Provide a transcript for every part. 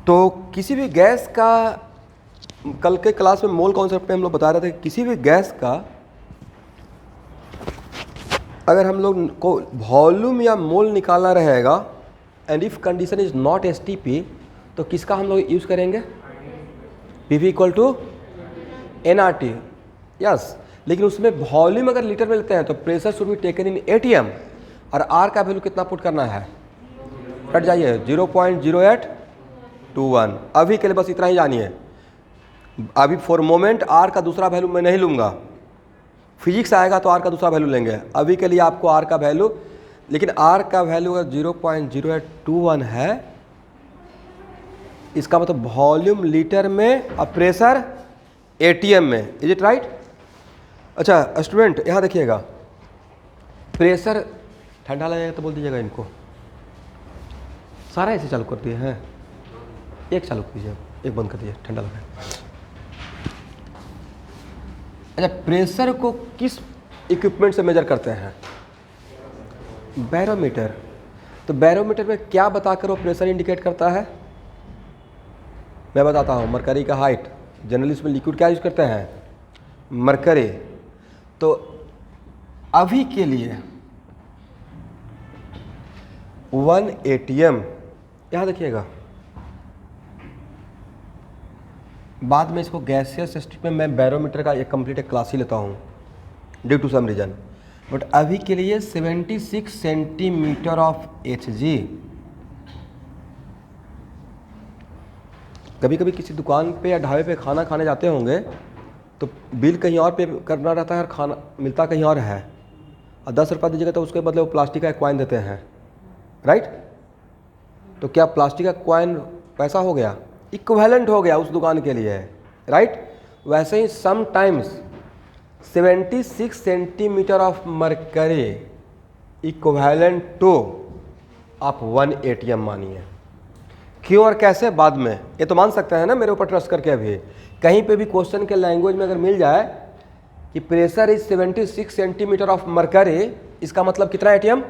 तो किसी भी गैस का, कल के क्लास में मोल कॉन्सेप्ट में हम लोग बता रहे थे कि किसी भी गैस का अगर हम लोग को वॉल्यूम या मोल निकालना रहेगा and if condition is not STP, तो किसका हम लोग यूज़ करेंगे? PV equal to NRT. Yes, लेकिन उसमें वॉल्यूम अगर लीटर में लेते हैं तो pressure should be taken in ATM, और आर का वैल्यू कितना पुट करना है? कट जाइए 0.0821। अभी के लिए बस इतना ही जानिए। अभी फॉर मोमेंट आर का दूसरा वैल्यू मैं नहीं लूँगा, फिजिक्स आएगा तो आर का दूसरा वैल्यू लेंगे। अभी के लिए आपको आर का वैल्यू, लेकिन आर का वैल्यू अगर 0.0821 है, इसका मतलब वॉल्यूम लीटर में और प्रेशर एटीएम में। Is it right? अच्छा स्टूडेंट यहाँ देखिएगा, प्रेशर ठंडा लगेगा तो बोल दीजिएगा इनको। सारा ऐसे चालू कर दिए हैं, एक चालू कीजिए, एक बंद कर दीजिए, ठंडा लगा। अच्छा, प्रेशर को किस इक्विपमेंट से मेजर करते हैं? बैरोमीटर। तो बैरोमीटर में क्या बताकर वो प्रेशर इंडिकेट करता है? मैं बताता हूँ। मरकरी का हाइट, जनरली इसमें लिक्विड क्या यूज़ करते हैं? मरकरी। तो अभी के लिए 1 एटीएम, यहाँ देखिएगा, बाद में इसको गैसियस स्टेट में मैं बैरोमीटर का एक कंप्लीट एक क्लास ही लेता हूँ due to some reason, but अभी के लिए 76 सेंटीमीटर ऑफ Hg। कभी कभी किसी दुकान पे या ढाबे पे खाना खाने जाते होंगे तो बिल कहीं और पे करना रहता है और खाना मिलता कहीं और है, और 10 रुपये दीजिएगा तो उसके बदले वो प्लास्टिक का कॉइन देते हैं, राइट? तो क्या प्लास्टिक का कॉइन पैसा हो गया? इक्विवेलेंट हो गया उस दुकान के लिए, राइट? वैसे ही some times 76 centimetre of mercury equivalent to आप 1 एटीएम मानिए। क्यों और कैसे बाद में, ये तो मान सकते हैं ना मेरे ऊपर ट्रस्ट करके। अभी कहीं पे भी क्वेश्चन के लैंग्वेज में अगर मिल जाए कि pressure is 76 centimetre of mercury, इसका मतलब कितना एटीएम?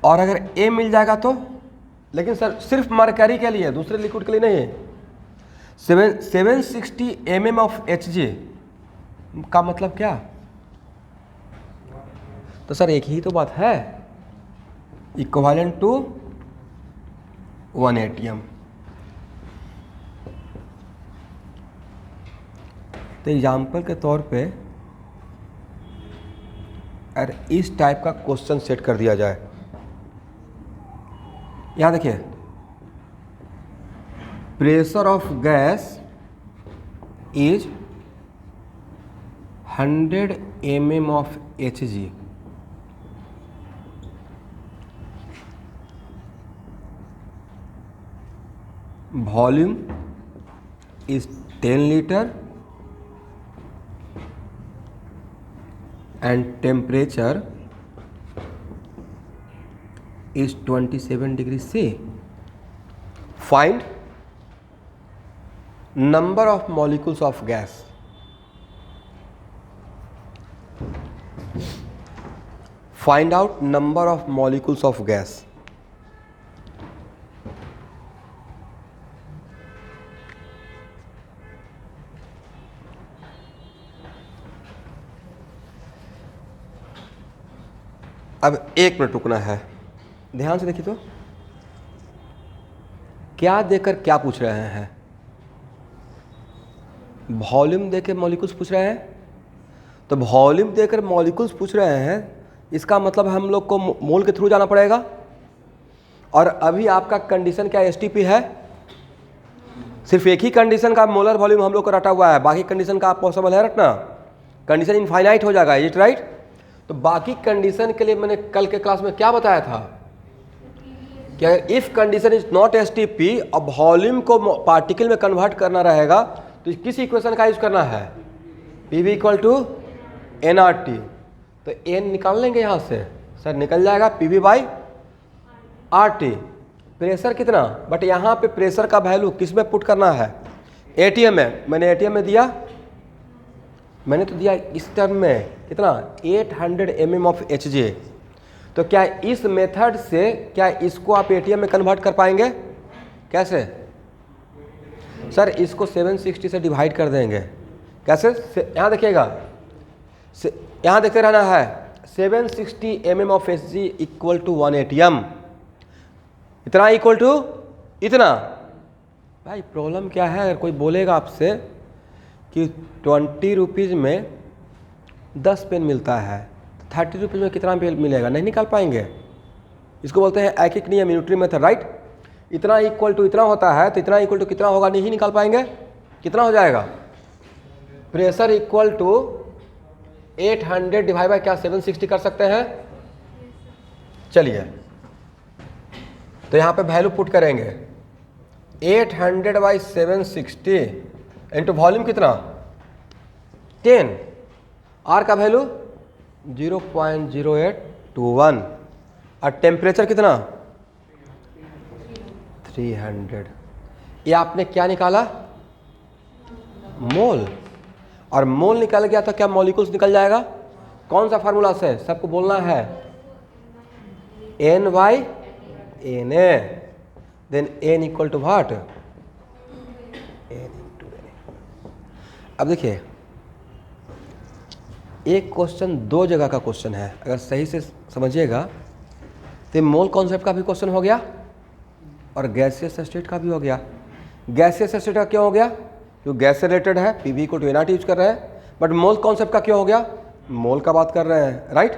और अगर ए मिल जाएगा तो, लेकिन सर सिर्फ मरकरी के लिए, दूसरे लिक्विड के लिए नहीं। 760 mm ऑफ Hg का मतलब क्या? तो सर एक ही तो बात है, इक्विवेलेंट टू 1 एटीएम। तो एग्जाम्पल के तौर पे अगर इस टाइप का क्वेश्चन सेट कर दिया जाए, यहाँ देखिए, pressure of gas is 100 mm of Hg, volume is 10 litre and temperature is 27 degrees C. Find number of molecules of gas. Find out number of molecules of gas. अब 1 minute रुकना है, ध्यान से देखिए तो क्या देकर क्या पूछ रहे हैं? वॉल्यूम देकर मॉलिक्यूल्स पूछ रहे हैं। तो वॉल्यूम देकर मॉलिक्यूल्स पूछ रहे हैं, इसका मतलब हम लोग को मोल के थ्रू जाना पड़ेगा। और अभी आपका कंडीशन क्या एसटीपी है? सिर्फ एक ही कंडीशन का मोलर वॉल्यूम हम लोग को रटा हुआ है, बाकी कंडीशन का आप पॉसिबल है रटना? कंडीशन इनफाइनाइट हो जाएगा, इज इट राइट? तो बाकी कंडीशन के लिए मैंने कल के क्लास में क्या बताया था कि if condition is not STP और वॉल्यूम को पार्टिकल में कन्वर्ट करना रहेगा तो किस इक्वेशन का यूज करना है? PV equal to NRT. तो एन निकाल लेंगे यहाँ से, सर निकल जाएगा पीवी बाई आरटी। प्रेशर कितना, बट यहाँ पे प्रेशर का वैल्यू किस में पुट करना है? एटीएम में। मैंने एटीएम में दिया, मैंने तो दिया इस टर्म में कितना? 800 mm ऑफ Hg। तो क्या इस मेथड से क्या इसको आप एटीएम में कन्वर्ट कर पाएंगे? कैसे सर? इसको 760 से डिवाइड कर देंगे। कैसे? यहाँ देखिएगा, यहाँ देखते रहना है। 760 mm of S G equal to 180 m, इतना इक्वल टू इतना। भाई प्रॉब्लम क्या है? अगर कोई बोलेगा आपसे कि 20 रुपीज़ में 10 पेन मिलता है, तो 30 रुपीज़ में कितना पेन मिलेगा? नहीं निकाल पाएंगे। इसको बोलते हैं ऐकिक नियम, यूनिटरी मेथड, राइट। इतना इक्वल टू इतना होता है, तो इतना इक्वल टू कितना होगा? नहीं निकाल पाएंगे। कितना हो जाएगा? Pressure equal to 800 divide by क्या 760 कर सकते हैं? चलिए, तो यहाँ पे वैल्यू पुट करेंगे 800 बाई 760 इंटू वॉल्यूम कितना? 10। आर का वैल्यू 0.0821 और टेम्परेचर कितना? 300। ये आपने क्या निकाला? मोल। और मोल निकल गया तो क्या मॉलिक्यूल्स निकल जाएगा? कौन सा फार्मूला से? सबको बोलना है N/Na, then N equal to what? अब देखिए, एक क्वेश्चन दो जगह का क्वेश्चन है, अगर सही से समझिएगा तो मोल कॉन्सेप्ट का भी क्वेश्चन हो गया और गैसियस स्टेट का भी हो गया। गैसियस स्टेट का क्यों हो गया? क्योंकि गैस से रिलेटेड है, पीवी को टू एनआरटी यूज कर रहे हैं। बट मोल कॉन्सेप्ट का क्यों हो गया? मोल का बात कर रहे हैं, राइट।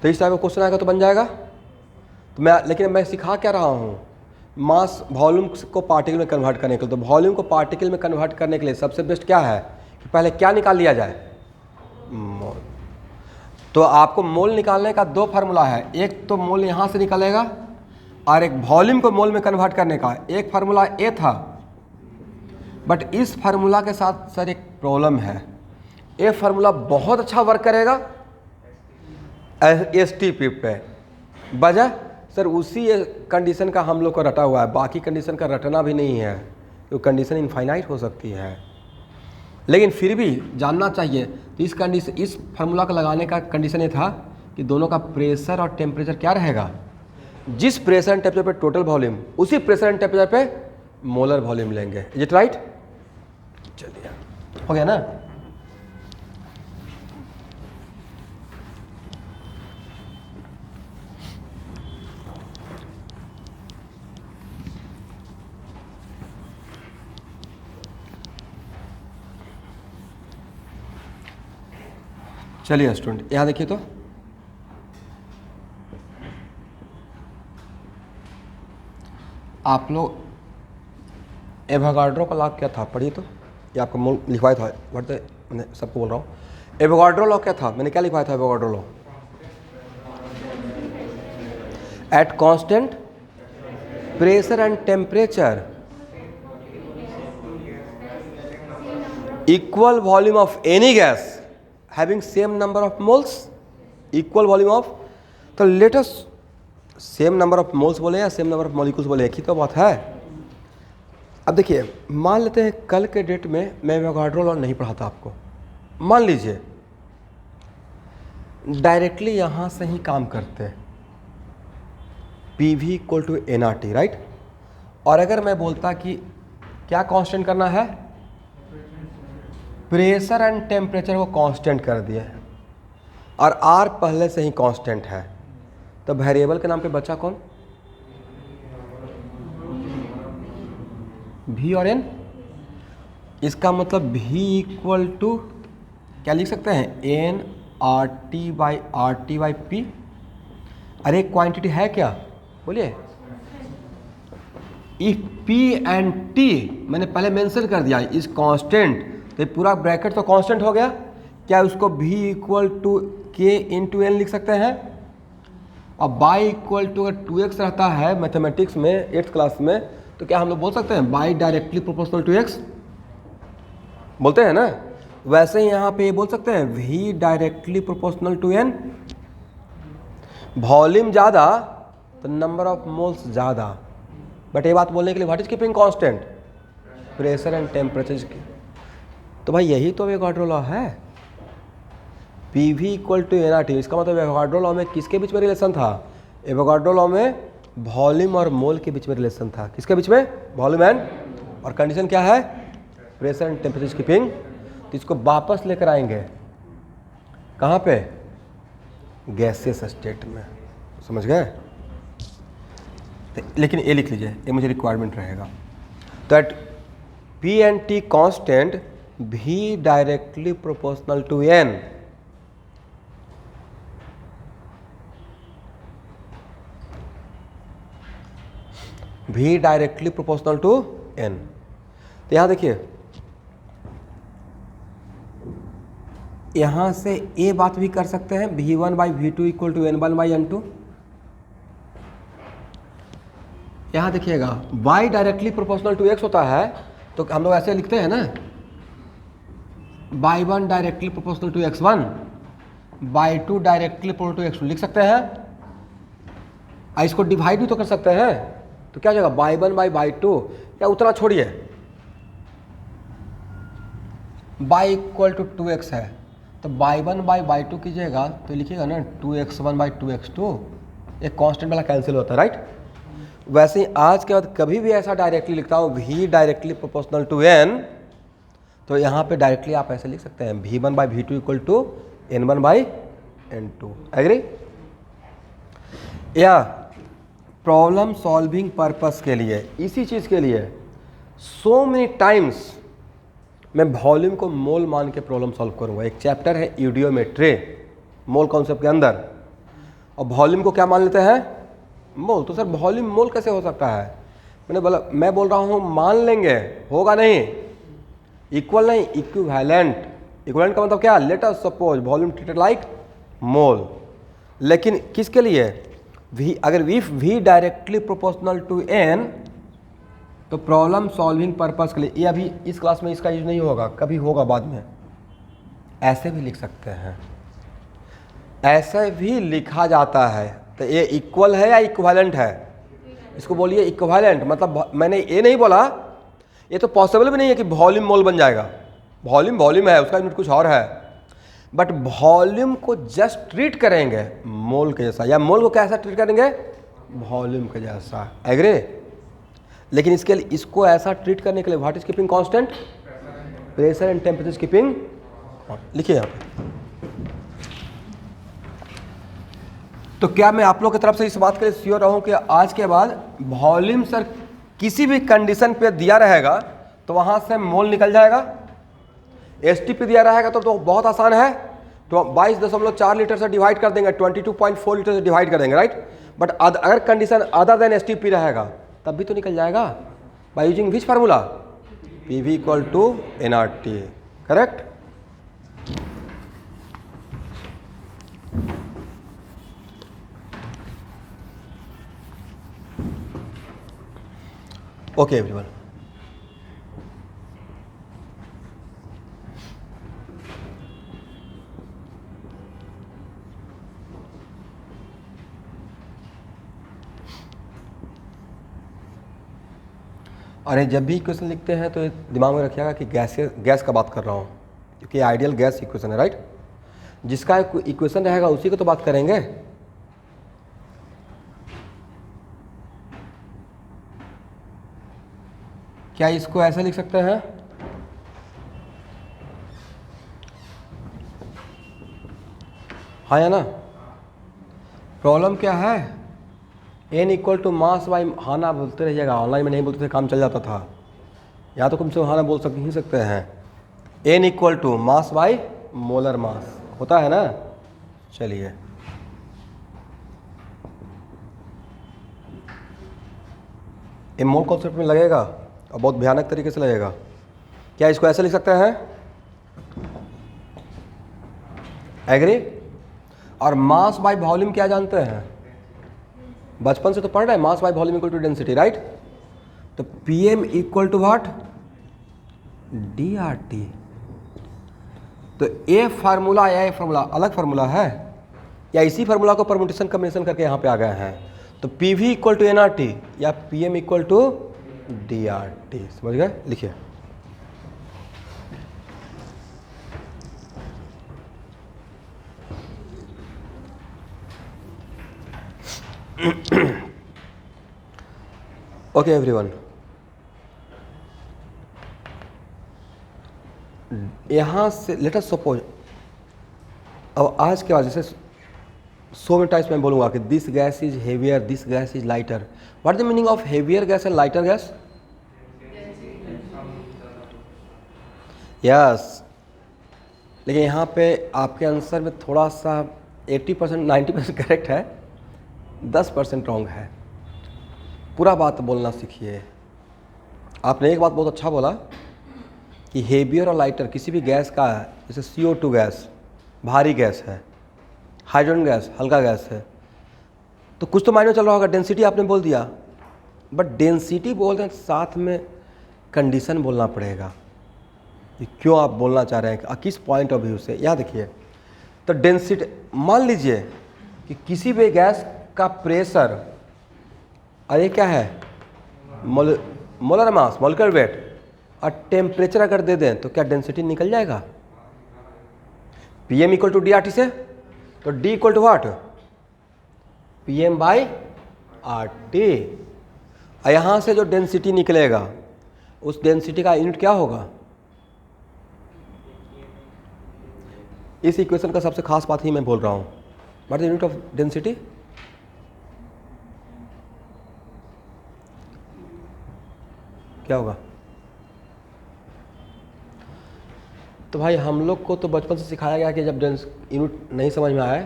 तो इस टाइप का क्वेश्चन आएगा तो बन जाएगा। तो लेकिन मैं सिखा क्या रहा हूँ? मास वॉल्यूम को पार्टिकल में कन्वर्ट करने के लिए। तो वॉल्यूम को पार्टिकल में कन्वर्ट करने के लिए सबसे बेस्ट क्या है कि पहले क्या निकाल लिया जाए? मोल। तो आपको मोल निकालने का दो फार्मूला है, एक तो मोल यहाँ से निकलेगा और एक वॉल्यूम को मोल में कन्वर्ट करने का। एक फार्मूला ए था, बट इस फार्मूला के साथ सर एक प्रॉब्लम है। ये फार्मूला बहुत अच्छा वर्क करेगा STP पे, वजह सर उसी कंडीशन का हम लोग को रटा हुआ है, बाकी कंडीशन का रटना भी नहीं है, क्योंकि कंडीशन इनफाइनाइट हो सकती है। लेकिन फिर भी जानना चाहिए। तो इस कंडीशन, इस फार्मूला का लगाने का कंडीशन ये था कि दोनों का प्रेशर और टेम्परेचर क्या रहेगा? जिस प्रेशर एंड टेम्परेचर पे टोटल वॉल्यूम, उसी प्रेशर एंड टेम्परेचर पे मोलर वॉल्यूम लेंगे। Is it right? चलिए, हो गया ना। चलिए स्टूडेंट, यहाँ देखिए तो आप लोग एवोगाड्रो का लॉ क्या था? पढ़िए तो। ये आपको मूल लिखवाया था, बढ़ते मैंने सबको बोल रहा हूँ। एवोगाड्रो लॉ क्या था? मैंने क्या लिखवाया था? Avogadro law at constant pressure and temperature equal volume of any gas having same number of moles, equal volume of. तो let us, same number of moles बोले या सेम नंबर ऑफ मॉलिक्यूल्स बोले, एक ही तो बात है। अब देखिए, मान लेते हैं कल के डेट में मैं एवोगाड्रो लॉ नहीं पढ़ाता आपको, मान लीजिए डायरेक्टली यहाँ से ही काम करते हैं, PV equal to NRT, right. और अगर मैं बोलता कि क्या कांस्टेंट करना है? प्रेशर एंड टेम्परेचर को कांस्टेंट कर दिए और R पहले से ही कांस्टेंट है, तो वेरिएबल के नाम पे बचा कौन? V और N। इसका मतलब V इक्वल टू क्या लिख सकते हैं? NRT by RT by P। अरे क्वांटिटी है क्या? बोलिए। इफ P एंड T मैंने पहले मेंशन कर दिया इज कांस्टेंट, तो पूरा ब्रैकेट तो कांस्टेंट हो गया। क्या उसको V equal to K into N लिख सकते हैं? और बाई इक्वल टू अगर 2x रहता है मैथमेटिक्स में 8th क्लास में, तो क्या हम लोग बोल सकते हैं by directly proportional to x? बोलते हैं ना। वैसे ही यहाँ पे ये बोल सकते हैं V directly proportional to N। Volume ज़्यादा तो नंबर ऑफ मोल्स ज़्यादा, बट ये बात बोलने के लिए what is keeping constant? Pressure and temperature की। तो भाई यही तो एवोगाड्रो लॉ है, PV इक्वल टू NRT। इसका मतलब एवोगाड्रो लॉ में किसके बीच में रिलेशन था? एवोगाड्रो लॉ में वॉल्यूम और मोल के बीच में रिलेशन था। किसके बीच में? वॉल्यूम एंड, और कंडीशन क्या है? Pressure and temperature keeping. तो इसको वापस लेकर आएंगे कहाँ पे? गैसियस स्टेट में। समझ गए? लेकिन ये लिख लीजिए, ये मुझे रिक्वायरमेंट रहेगा। तो at P and T constant भी डायरेक्टली प्रोपोर्शनल टू एन, भी डायरेक्टली प्रोपोर्शनल टू एन। तो यहां देखिए, यहां से ये बात भी कर सकते हैं, V1 by V2 equal to N1 by N2। यहां देखिएगा y directly proportional to x होता है तो हम लोग ऐसे लिखते हैं ना, y1 directly proportional to x1, y2 directly proportional to x2 लिख सकते हैं। इसको डिवाइड भी तो कर सकते हैं, तो क्या हो जाएगा? y1 बाई y2, या उतना छोड़िए, y इक्वल टू 2x है तो y1 बाई y2 कीजिएगा तो लिखिएगा ना 2x1 बाई 2x2, एक कांस्टेंट वाला कैंसिल होता है, राइट। वैसे ही आज के बाद कभी भी ऐसा डायरेक्टली लिखता हूँ v directly proportional to n, तो यहाँ पे डायरेक्टली आप ऐसे लिख सकते हैं v1 by v2 equal to n1 by n2। Agree? या प्रॉब्लम सॉल्विंग पर्पस के लिए, इसी चीज़ के लिए सो मेनी टाइम्स मैं वॉल्यूम को मोल मान के प्रॉब्लम सॉल्व करूँगा। एक चैप्टर है यूडियोमेट्री, मोल कॉन्सेप्ट के अंदर, और वॉल्यूम को क्या मान लेते हैं? मोल। तो सर वॉल्यूम मोल कैसे हो सकता है? मैं बोल रहा हूँ मान लेंगे, होगा नहीं, इक्वल नहीं, इक्विवेलेंट। इक्विवेलेंट का मतलब क्या? Let us suppose volume treated like mole, लेकिन किसके लिए? v, अगर v directly proportional to n, तो प्रॉब्लम सॉल्विंग पर्पस के लिए, ये अभी इस क्लास में इसका यूज नहीं होगा, कभी होगा बाद में। ऐसे भी लिख सकते हैं, ऐसे भी लिखा जाता है। तो ये इक्वल है या इक्विवेलेंट है? इसको बोलिए इक्विवेलेंट। मतलब मैंने ये नहीं बोला, ये तो पॉसिबल भी नहीं है कि वॉल्यूम मोल बन जाएगा। वॉल्यूम है, उसका यूनिट कुछ और है, बट वॉल्यूम को जस्ट ट्रीट करेंगे मोल के जैसा, या मोल को कैसा ट्रीट करेंगे? वॉल्यूम के जैसा। एग्री? लेकिन इसके लिए, इसको ऐसा ट्रीट करने के लिए what is keeping constant? Pressure and temperature keeping. लिखिए यहाँ पे। तो क्या मैं आप लोग की तरफ से इस बात के लिए श्योर रहूं कि आज के बाद वॉल्यूम सर किसी भी कंडीशन पे दिया रहेगा तो वहां से मोल निकल जाएगा? एसटी पे दिया रहेगा तो बहुत आसान है, तो 22.4 लीटर से डिवाइड कर देंगे, 22.4 लीटर से डिवाइड कर देंगे, राइट। बट अगर condition other than S T P रहेगा तब भी तो निकल जाएगा, by using which formula? P V equal to N R T. Correct? Okay everyone, अरे जब भी इक्वेशन लिखते हैं तो दिमाग में रखिएगा कि गैस का बात कर रहा हूँ, क्योंकि आइडियल गैस इक्वेशन है, राइट। जिसका इक्वेशन रहेगा उसी को तो बात करेंगे। क्या इसको ऐसे लिख सकते हैं? हाँ या ना? प्रॉब्लम क्या है? n equal to mass by, हाँ ना बोलते रहिएगा, ऑनलाइन में नहीं बोलते थे काम चल जाता था, या तो कम से हाँ ना बोल ही सकते हैं। n equal to mass by molar mass होता है ना। चलिए ये मोल कॉन्सेप्ट में लगेगा और बहुत भयानक तरीके से लगेगा। क्या इसको ऐसे लिख सकते हैं? एग्री? और मास बाय वॉल्यूम क्या जानते हैं? बचपन से तो पढ़ रहे हैं, mass by volume equal to density, right. तो PM equal to what? D R T. तो ये फार्मूला या ये फार्मूला अलग फार्मूला है, या इसी फार्मूला को परम्यूटेशन कॉम्बिनेशन करके यहाँ पे आ गए हैं। तो P V equal to N R T या P M equal to D R T. समझ गए? लिखिए ओके एवरीवन, यहाँ से लेट अस सपोज, अब आज के बाद जैसे सो मेनी टाइम्स मैं बोलूँगा कि this gas is heavier, this gas is lighter. What is the meaning of heavier gas and lighter gas? Yes, लेकिन यहाँ पे आपके आंसर में थोड़ा सा 80% 90% करेक्ट है, 10% रॉन्ग है। पूरा बात बोलना सीखिए। आपने एक बात बहुत अच्छा बोला कि हेवियर और लाइटर किसी भी गैस का है, जैसे CO2 गैस भारी गैस है, हाइड्रोजन गैस हल्का गैस है, तो कुछ तो मायने चल रहा होगा। डेंसिटी आपने बोल दिया, बट डेंसिटी बोलते हैं साथ में कंडीशन बोलना पड़ेगा कि क्यों आप बोलना चाह रहे हैं, किस पॉइंट ऑफ व्यू से। यहाँ देखिए, तो डेंसिटी, मान लीजिए कि किसी भी गैस का प्रेशर, और ये क्या है मोलर मास, मोलिकुलर वेट, और टेम्परेचर अगर दे दें तो क्या डेंसिटी निकल जाएगा? PM इक्वल टू DRT से, तो D equal to what? PM/RT। और यहाँ से जो डेंसिटी निकलेगा उस डेंसिटी का यूनिट क्या होगा? इस इक्वेशन का सबसे खास बात ही मैं बोल रहा हूँ। What is unit of density? क्या होगा? तो भाई हम लोग को तो बचपन से सिखाया गया कि जब यूनिट नहीं समझ में आए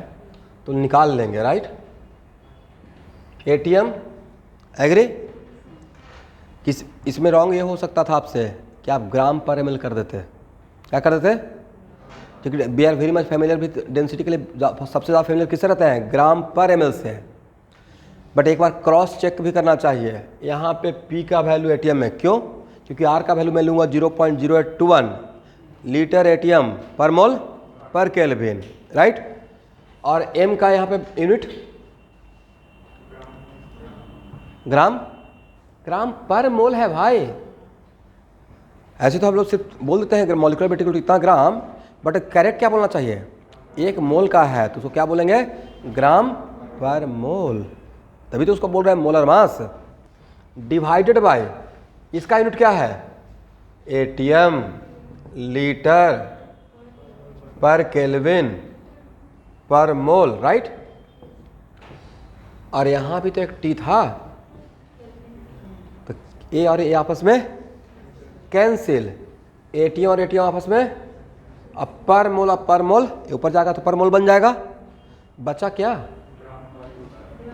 तो निकाल लेंगे, राइट? ATM, agree? इसमें रॉन्ग ये हो सकता था आपसे कि आप ग्राम पर ml कर देते। क्या कर देते? क्योंकि we are very much familiar with density के लिए सबसे ज़्यादा फेमिलियर किससे रहते हैं? ग्राम पर ml से। बट एक बार क्रॉस चेक भी करना चाहिए। यहाँ पे P का वैल्यू ATM में, क्यों? क्योंकि R का वैल्यू मैं लूँगा 0.0821 लीटर ATM पर मोल पर केल्विन, राइट? और M का यहाँ पे यूनिट ग्राम पर मोल है भाई। ऐसे तो हम लोग सिर्फ बोल देते हैं मॉलिक्यूलर वेट इक्वल टू इतना ग्राम, बट करेक्ट क्या बोलना चाहिए? एक मोल का है तो उसको क्या बोलेंगे? ग्राम पर मोल। तभी तो उसको बोल रहे हैं मोलर मास डिवाइडेड बाय, इसका यूनिट क्या है? ATM लीटर पर केल्विन पर मोल, राइट? और यहां भी तो एक T था, तो A और A आपस में कैंसिल, ATM और ATM आपस में, अब पर मोल ऊपर जाएगा तो पर मोल बन जाएगा, बचा क्या?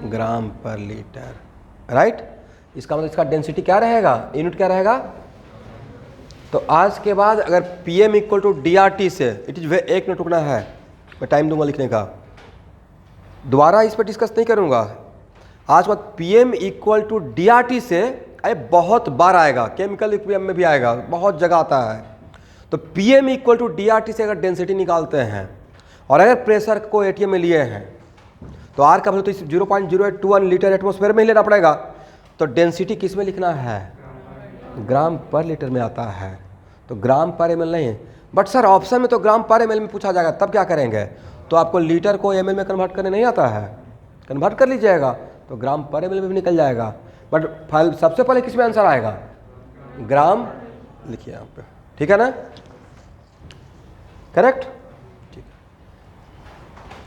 ग्राम पर लीटर, राइट? इसका मतलब इसका डेंसिटी क्या रहेगा? यूनिट क्या रहेगा? तो आज के बाद अगर PM इक्वल टू DRT से, इट इज एक मिनट रुकना है, मैं टाइम दूंगा लिखने का, दोबारा इस पर डिस्कस नहीं करूंगा। आज के बाद PM इक्वल टू DRT से, अरे बहुत बार आएगा, केमिकल इक्विलिब्रियम में भी आएगा, बहुत जगह आता है। तो PM इक्वल टू DRT से अगर डेंसिटी निकालते हैं और अगर प्रेशर को ATM में लिए हैं तो R का वैल्यू तो 0.081 लीटर एटमॉस्फेयर में ही लेना पड़ेगा। तो डेंसिटी किस में लिखना है? ग्राम पर लीटर में आता है, तो ग्राम पर ml नहीं। बट सर ऑप्शन में तो ग्राम पर ml में पूछा जाएगा, तब क्या करेंगे? तो आपको लीटर को ml में कन्वर्ट करने नहीं आता है, कन्वर्ट कर लीजिएगा तो ग्राम पर ml में भी निकल जाएगा। बट सबसे पहले किस में आंसर आएगा? ग्राम लिखिए यहाँ पे, ठीक है ना? करेक्ट, ठीक।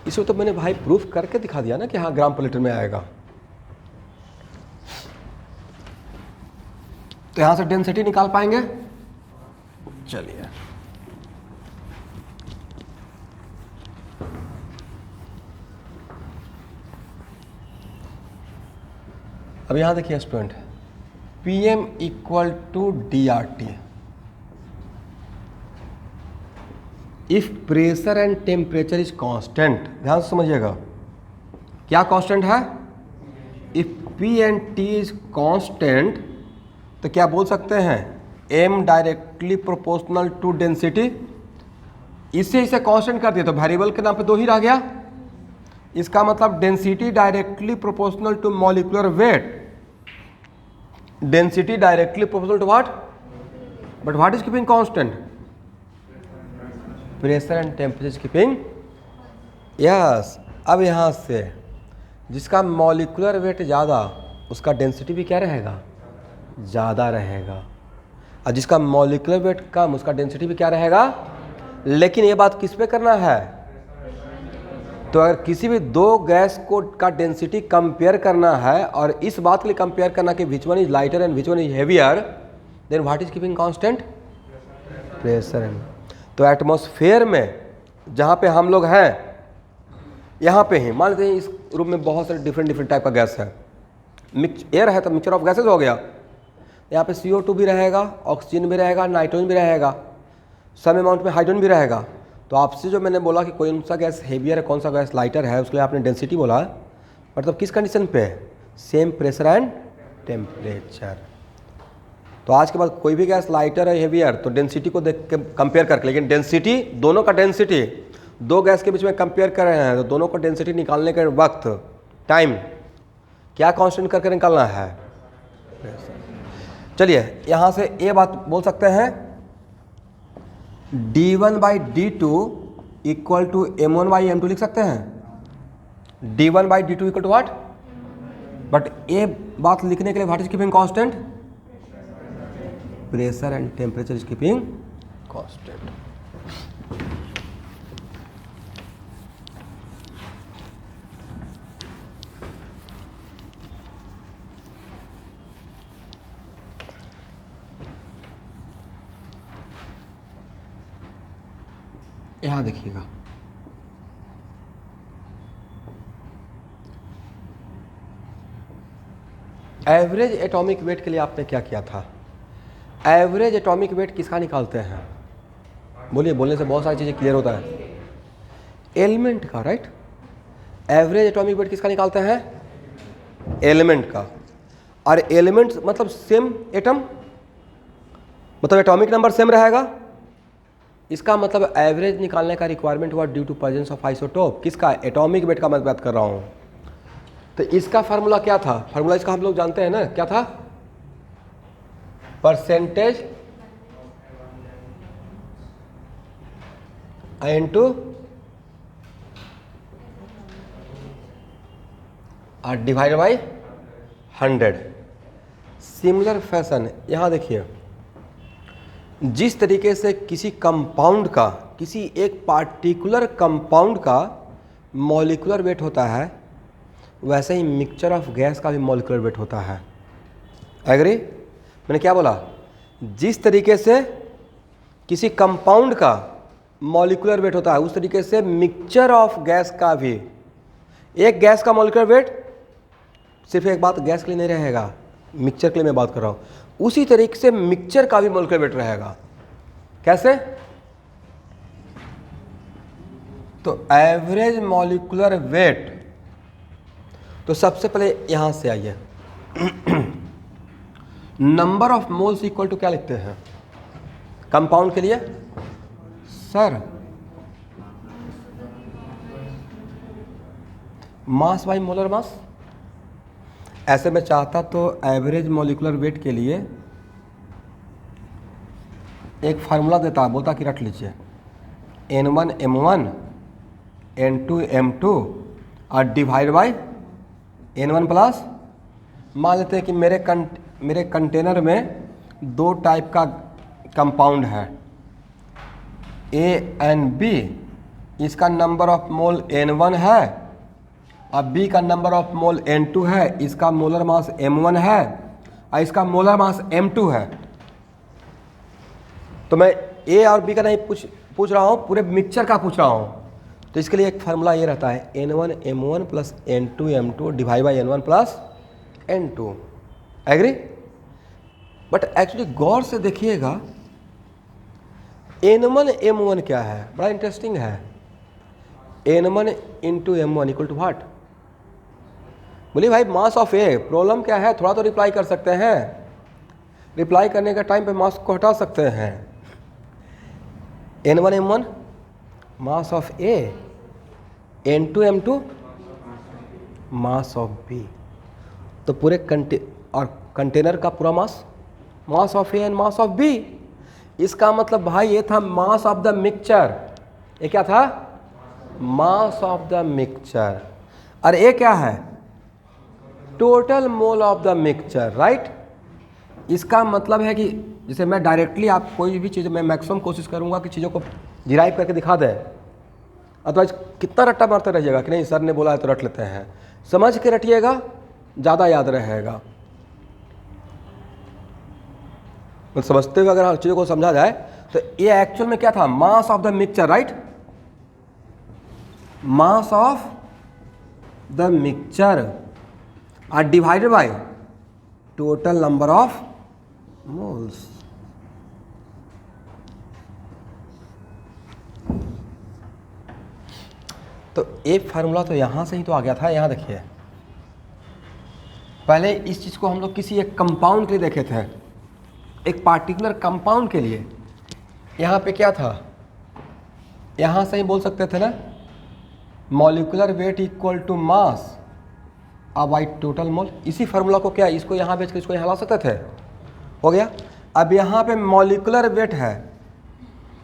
इसमें तो मैंने भाई प्रूफ करके दिखा दिया ना कि हाँ ग्राम पर लीटर में आएगा। तो यहां से डेंसिटी निकाल पाएंगे? चलिए, अब यहां देखिए student, PM equal to DRT if pressure and temperature is constant. ध्यान से समझिएगा, क्या कांस्टेंट है? If P and T is constant तो क्या बोल सकते हैं? M directly proportional to density. इसे कांस्टेंट कर दिया तो वेरिएबल के नाम पे 2 ही रह गया। इसका मतलब density directly proportional to molecular weight, density directly proportional to what? But what is keeping constant? Pressure and temperature keeping, yes. अब यहाँ से जिसका मॉलिक्यूलर वेट ज़्यादा उसका डेंसिटी भी क्या रहेगा? ज़्यादा रहेगा, और जिसका मॉलिक्यूलर वेट कम उसका डेंसिटी भी क्या रहेगा। लेकिन ये बात किस पे करना है, तो अगर किसी भी दो गैस को का डेंसिटी कंपेयर करना है और इस बात के लिए कंपेयर करना कि which one is lighter and which one is heavier, then what is keeping constant, pressure. तो एटमॉस्फेयर में जहाँ पे हम लोग हैं, यहाँ पे ही मान लेते हैं इस रूम में बहुत सारे डिफरेंट टाइप का गैस है, एयर है तो मिक्सचर ऑफ गैसेज हो गया। यहाँ पे CO2 भी रहेगा, ऑक्सीजन भी रहेगा, नाइट्रोजन भी रहेगा, सम अमाउंट में हाइड्रोजन भी रहेगा। तो आपसे जो मैंने बोला कि कौन सा गैस हेवियर है कौन सा गैस लाइटर है, उसके लिए आपने डेंसिटी बोला, मतलब किस कंडीशन पे, सेम प्रेशर एंड टेम्परेचर। तो आज के बाद कोई भी गैस लाइटर है हेवियर तो डेंसिटी को देख के कंपेयर करके, लेकिन डेंसिटी दोनों का डेंसिटी दो गैस के बीच में कंपेयर कर रहे हैं तो दोनों को डेंसिटी निकालने के वक्त टाइम क्या कांस्टेंट करके निकालना है, चलिए यहाँ से ये बात बोल सकते हैं d1/d2 इक्वल टू m1/m2 लिख सकते हैं। d1/d2 equal to what, but ये बात लिखने के लिए what is keeping constant, pressure and temperature is keeping constant. यहां देखिएगा, एवरेज एटॉमिक वेट के लिए आपने क्या किया था, एवरेज एटॉमिक वेट किसका निकालते हैं, बोलिए, बोलने से बहुत सारी चीज़ें क्लियर होता है, एलिमेंट का, राइट। एवरेज एटॉमिक वेट किसका निकालते हैं, एलिमेंट का। और एलिमेंट मतलब सेम एटम, मतलब एटॉमिक नंबर सेम रहेगा, इसका मतलब एवरेज निकालने का रिक्वायरमेंट हुआ due to presence of isotope, किसका, एटॉमिक वेट का मैं बात कर रहा हूँ। तो इसका फार्मूला क्या था, फार्मूला इसका हम लोग जानते हैं ना, क्या था, परसेंटेज इनटू और डिवाइड बाई 100। सिमिलर फैशन यहाँ देखिए, जिस तरीके से किसी कंपाउंड का, किसी एक पार्टिकुलर कंपाउंड का मॉलिक्यूलर वेट होता है, वैसे ही मिक्सचर ऑफ गैस का भी मॉलिक्यूलर वेट होता है। एग्री, मैंने क्या बोला, जिस तरीके से किसी कंपाउंड का मॉलिक्यूलर वेट होता है उस तरीके से मिक्सचर ऑफ गैस का भी, एक गैस का मॉलिक्यूलर वेट सिर्फ एक बात गैस के लिए नहीं रहेगा, मिक्सचर के लिए मैं बात कर रहा हूँ, उसी तरीके से मिक्सचर का भी मॉलिक्यूलर वेट रहेगा। कैसे, तो एवरेज मॉलिक्यूलर वेट, तो सबसे पहले यहां से आइए, number of moles equal to क्या लिखते हैं कंपाउंड के लिए, sir mass by molar mass. ऐसे में चाहता तो एवरेज मॉलिक्यूलर वेट के लिए एक फार्मूला देता, बोलता कि रट लीजिए N1 M1 N2 M2 और डिवाइड बाई N1 प्लस, मान लेते हैं कि मेरे कंटेनर में दो टाइप का कंपाउंड है A एंड B, इसका नंबर ऑफ मोल N1 है और B का नंबर ऑफ मोल N2 है, इसका मोलर मास M1 है और इसका मोलर मास M2 है। तो मैं A और B का नहीं पूछ रहा हूँ, पूरे मिक्सचर का पूछ रहा हूँ। तो इसके लिए एक फार्मूला ये रहता है N1 M1 plus N2 M2 divide by N1 plus N2। Agree, but actually गौर से देखिएगा N1 M1 क्या है, बड़ा इंटरेस्टिंग है। N1 into M1 equal to what, बोलिए भाई मास ऑफ ए, प्रॉब्लम क्या है, थोड़ा तो रिप्लाई कर सकते हैं, रिप्लाई करने का टाइम पे मास को हटा सकते हैं। N1 M1 mass of A, N2 M2 mass of B, तो पूरे कंटेनर का पूरा mass of A and mass of B. इसका मतलब भाई ये था मास ऑफ द मिक्सचर, ये क्या था, मास ऑफ द मिक्सचर, और ये क्या है, total mole of the mixture, right. इसका मतलब है कि जैसे मैं डायरेक्टली आप कोई भी चीज़, मैं मैक्सिमम कोशिश करूँगा कि चीज़ों को डिराइव करके दिखा दें, अदरवाइज कितना रट्टा मारते रहिएगा कि नहीं सर ने बोला है तो रट लेते हैं। समझ के रटिएगा, ज़्यादा याद रहेगा। तो समझते हुए अगर हर चीज़ों को समझा जाए तो ये एक्चुअल में क्या था, mass of the mixture, right, mass of the mixture are divided by total number of moles. तो एक फार्मूला तो यहां से ही तो आ गया था। यहां देखिए, पहले इस चीज को हम लोग किसी एक कंपाउंड के लिए देखे थे, एक पार्टिकुलर कंपाउंड के लिए। यहां पे क्या था, यहां से ही बोल सकते थे ना, molecular weight equal to mass by total mole. इसी फार्मूला को क्या, इसको यहाँ बेच कर इसको यहाँ ला सकते थे, हो गया। अब यहाँ पे मॉलिक्यूलर वेट है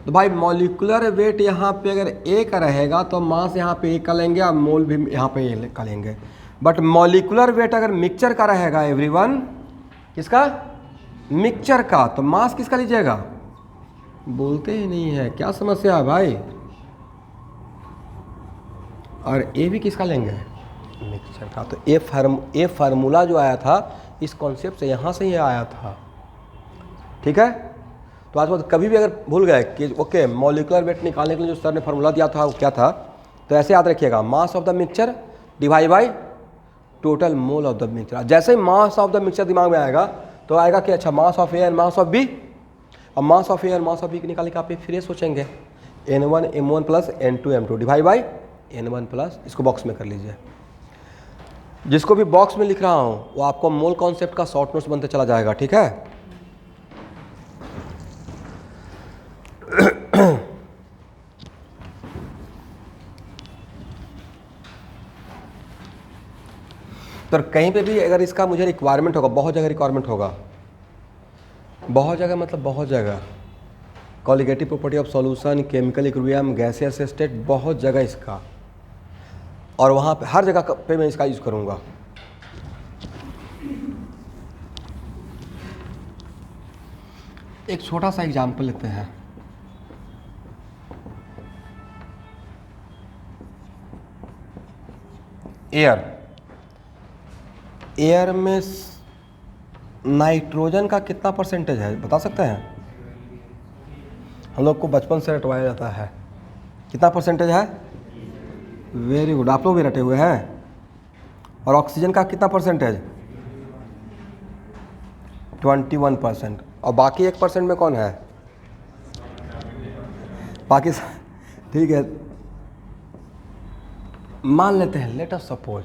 तो भाई मॉलिक्यूलर वेट यहाँ पे अगर ए का रहेगा तो मास यहाँ पे ए का लेंगे और मोल भी यहाँ पे ए का लेंगे। बट मॉलिक्यूलर वेट अगर मिक्सचर का रहेगा एवरीवन, किसका, मिक्सचर का, तो मास किसका लीजिएगा, बोलते ही नहीं है, क्या समस्या है भाई। और ए भी किसका लेंगे, मिक्सचर का। तो ए फार्मूला जो आया था इस कॉन्सेप्ट से, यहाँ से ही आया था, ठीक है। तो आज बाद कभी भी अगर भूल गए कि ओके मॉलिक्यूलर वेट निकालने के लिए जो सर ने फार्मूला दिया था वो क्या था, तो ऐसे याद रखिएगा, mass of the mixture divide by total mole of the mixture. जैसे ही मास ऑफ द मिक्सचर दिमाग में आएगा तो आएगा कि अच्छा mass of A and mass of B, और mass of A and mass of B निकालने का आप फिर सोचेंगे N1 M1 plus N2 M2 divide by N1 plus, इसको बॉक्स में कर लीजिए। जिसको भी बॉक्स में लिख रहा हूँ वो आपको मोल कॉन्सेप्ट का शॉर्ट नोट्स बनते चला जाएगा, ठीक है। तो कहीं पे भी अगर इसका मुझे रिक्वायरमेंट होगा, बहुत जगह रिक्वायरमेंट होगा, बहुत जगह मतलब बहुत जगह, colligative property of solution, chemical equilibrium, gaseous state, बहुत जगह इसका, और वहाँ पे हर जगह पे मैं इसका यूज़ करूँगा। एक छोटा सा एग्जाम्पल लेते हैं। एयर में नाइट्रोजन का कितना परसेंटेज है बता सकते हैं? हम लोग को बचपन से रटवाया जाता है, कितना परसेंटेज है? वेरी गुड, आप लोग भी रटे हुए हैं। और ऑक्सीजन का कितना परसेंटेज? 21%। और बाकी 1% में कौन है? बाकी ठीक है, मान लेते हैं, लेट अस सपोज,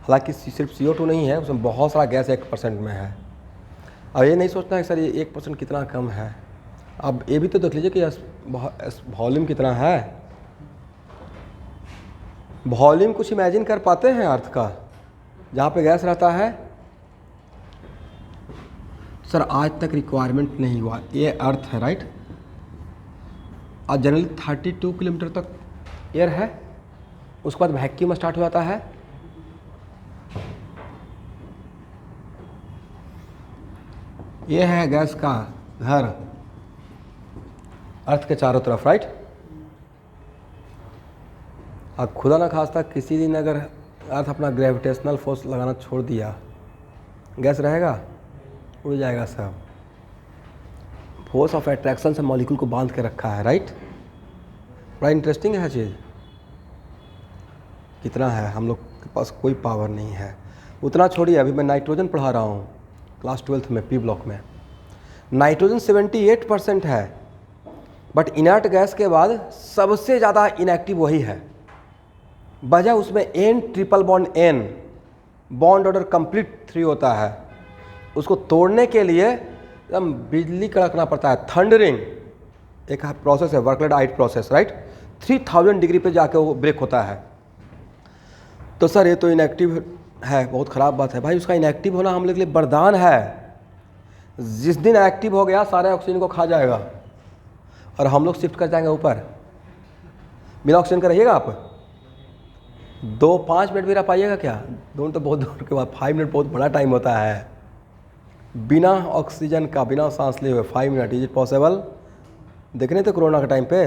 हालांकि सिर्फ CO2 नहीं है, उसमें बहुत सारा गैस 1% में है। अब ये नहीं सोचना है सर ये 1% कितना कम है, अब ये भी तो देख लीजिए कि वॉल्यूम कितना है। वॉल्यूम कुछ इमेजिन कर पाते हैं अर्थ का, जहाँ पे गैस रहता है? सर आज तक रिक्वायरमेंट नहीं हुआ, ये अर्थ है राइट, और जनरली 32 किलोमीटर तक एयर है, उसके बाद वैक्यूम स्टार्ट हो जाता है। ये है गैस का घर अर्थ के चारों तरफ, राइट। अब खुदा ना खास्ता किसी दिन अगर अर्थ अपना ग्रेविटेशनल फोर्स लगाना छोड़ दिया, गैस रहेगा? उड़ जाएगा सब। फोर्स ऑफ अट्रैक्शन से मॉलिक्यूल को बांध के रखा है, राइट। बड़ा इंटरेस्टिंग है चीज़, कितना है, हम लोग के पास कोई पावर नहीं है। उतना छोड़िए, अभी मैं नाइट्रोजन पढ़ा रहा हूँ क्लास 12th में पी ब्लॉक में, नाइट्रोजन 78% है, बट इनर्ट गैस के बाद सबसे ज़्यादा इनएक्टिव वही है। वजह उसमें N triple bond N, bond order complete 3 होता है, उसको तोड़ने के लिए एकदम बिजली कड़कना पड़ता है, थंडरिंग एक प्रोसेस है, वर्कलेट प्रोसेस, राइट। 3000 डिग्री पे जाके वो ब्रेक होता है। तो सर ये तो इनएक्टिव है, बहुत ख़राब बात है भाई। उसका इनएक्टिव होना हम लोग के लिए वरदान है। जिस दिन एक्टिव हो गया सारे ऑक्सीजन को खा जाएगा और हम लोग शिफ्ट कर जाएंगे ऊपर। बिना ऑक्सीजन का रहिएगा आप? 2-5 मिनट भी रह पाइएगा क्या? दोनों तो बहुत दूर के बाद, 5 मिनट बहुत बड़ा टाइम होता है। बिना ऑक्सीजन का, बिना सांस लिए हुए 5 मिनट, इज इट पॉसिबल? देख रहे थे कोरोना के टाइम पे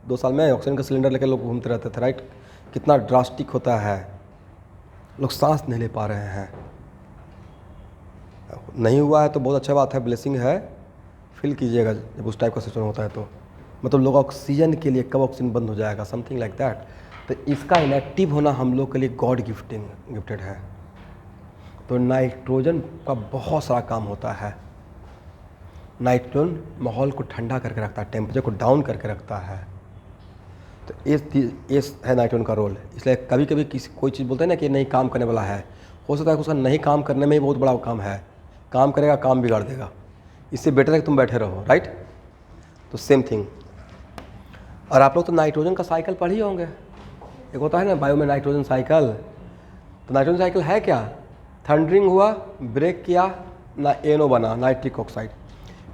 2 साल में ऑक्सीजन का सिलेंडर लेकर लोग घूमते रहते थे, राइट? कितना ड्रास्टिक होता है, लोग सांस नहीं ले पा रहे हैं। नहीं हुआ है तो बहुत अच्छा बात है, ब्लेसिंग है, फील कीजिएगा जब उस टाइप का सिचुएशन होता है तो, मतलब लोग ऑक्सीजन के लिए कब ऑक्सीजन बंद हो जाएगा, समथिंग लाइक दैट। तो इसका इनएक्टिव होना हम लोग के लिए गॉड गिफ्टेड है। तो नाइट्रोजन का बहुत सारा काम होता है। नाइट्रोजन माहौल को ठंडा करके रखता है, टेम्परेचर को डाउन करके रखता है। तो इस है नाइट्रोजन का रोल। इसलिए कभी कभी कोई चीज़ बोलते हैं ना कि नहीं काम करने वाला है, हो सकता है कि उसका नहीं काम करने में ही बहुत बड़ा काम है, काम करेगा काम बिगाड़ देगा। इससे बेटर है कि तुम बैठे रहो, राइट? तो सेम थिंग। और आप लोग तो नाइट्रोजन का साइकिल पढ़ ही होंगे, एक होता है ना बायो में नाइट्रोजन साइकिल। तो नाइट्रोजन साइकिल है क्या? थंडरिंग हुआ, ब्रेक किया ना, NO बना, नाइट्रिक ऑक्साइड।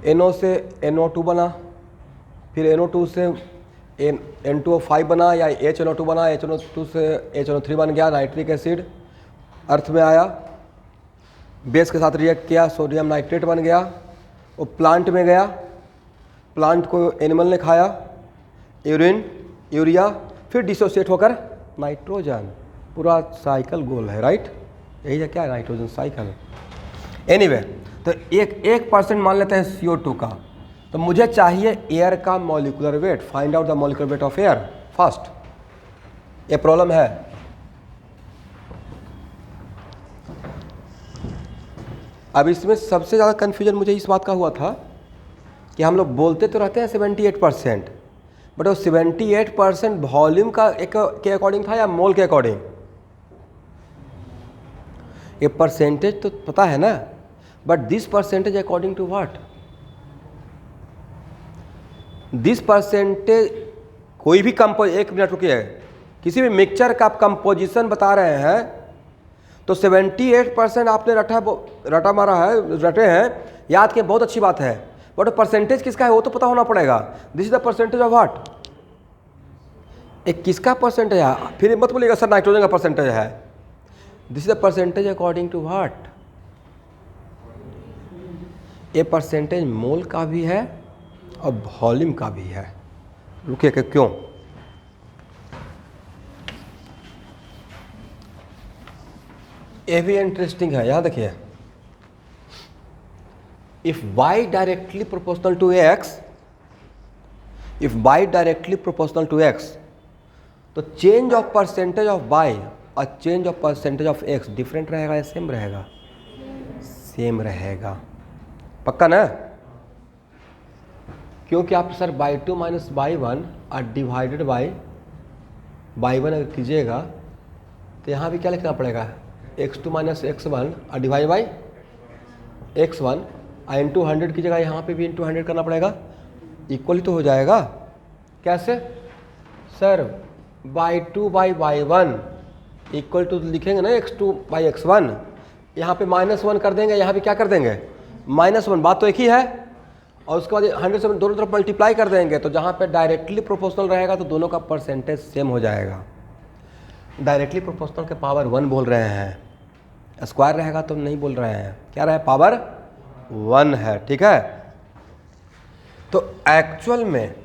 NO से NO2 बना, फिर NO2 से N2O5 बना, या HNO2 बना, HNO2 से HNO3 बन गया, नाइट्रिक एसिड अर्थ में आया, बेस के साथ रिएक्ट किया, सोडियम नाइट्रेट बन गया, वो प्लांट में गया, प्लांट को एनिमल ने खाया, यूरिन, यूरिया, फिर डिसोसिएट होकर नाइट्रोजन। पूरा साइकिल गोल है, राइट? यही है क्या, नाइट्रोजन साइकिल। एनीवे, तो एक परसेंट मान लेते हैं CO2 का, तो मुझे चाहिए एयर का molecular weight. Find out the molecular weight of air first. ये प्रॉब्लम है। अब इसमें सबसे ज़्यादा कन्फ्यूजन मुझे इस बात का हुआ था कि हम लोग बोलते तो रहते हैं 78%, बट वो 78% वॉल्यूम का के अकॉर्डिंग था या मोल के अकॉर्डिंग? ये परसेंटेज तो पता है ना, but this percentage according to what? This percentage कोई भी एक मिनट रुकिए, किसी भी मिक्सचर का आप कंपोजिशन बता रहे हैं तो 78% आपने रटा मारा है, रटे हैं, याद किए, बहुत अच्छी बात है, बट परसेंटेज किसका है वो तो पता होना पड़ेगा। This is the percentage of what? एक किसका परसेंटेज है? फिर मत बोलिएगा सर नाइट्रोजन का परसेंटेज है। This is the percentage according to what? ये परसेंटेज मोल का भी है और वॉल्यूम का भी है। रुकिए कि क्यों? ये भी इंटरेस्टिंग है, याद रखिए। If y directly proportional to x, if y directly proportional to x, तो change of percentage of y और change of percentage of x different रहेगा या सेम रहेगा? सेम रहेगा, पक्का ना? क्योंकि आप सर y2 माइनस y1 और डिवाइडेड बाई y1 अगर कीजिएगा तो यहाँ भी क्या लिखना पड़ेगा? x2 माइनस x1 और डिवाइड बाई x1, इंटू 100 की जगह यहाँ पे भी इंटू 100 करना पड़ेगा, इक्वली तो हो जाएगा। कैसे sir? y2 by y1 equal to लिखेंगे ना x2 बाई x1, यहाँ पे -1 कर देंगे, यहाँ पे क्या कर देंगे? -1। बात तो एक ही है। और उसके बाद 100 से दोनों तरफ मल्टीप्लाई कर देंगे, तो जहाँ पे डायरेक्टली प्रोपोर्शनल रहेगा तो दोनों का परसेंटेज सेम हो जाएगा। डायरेक्टली प्रोपोर्शनल के पावर 1 बोल रहे हैं, स्क्वायर रहेगा तो नहीं बोल रहे हैं, क्या रहे? पावर 1 है, ठीक है? तो एक्चुअल में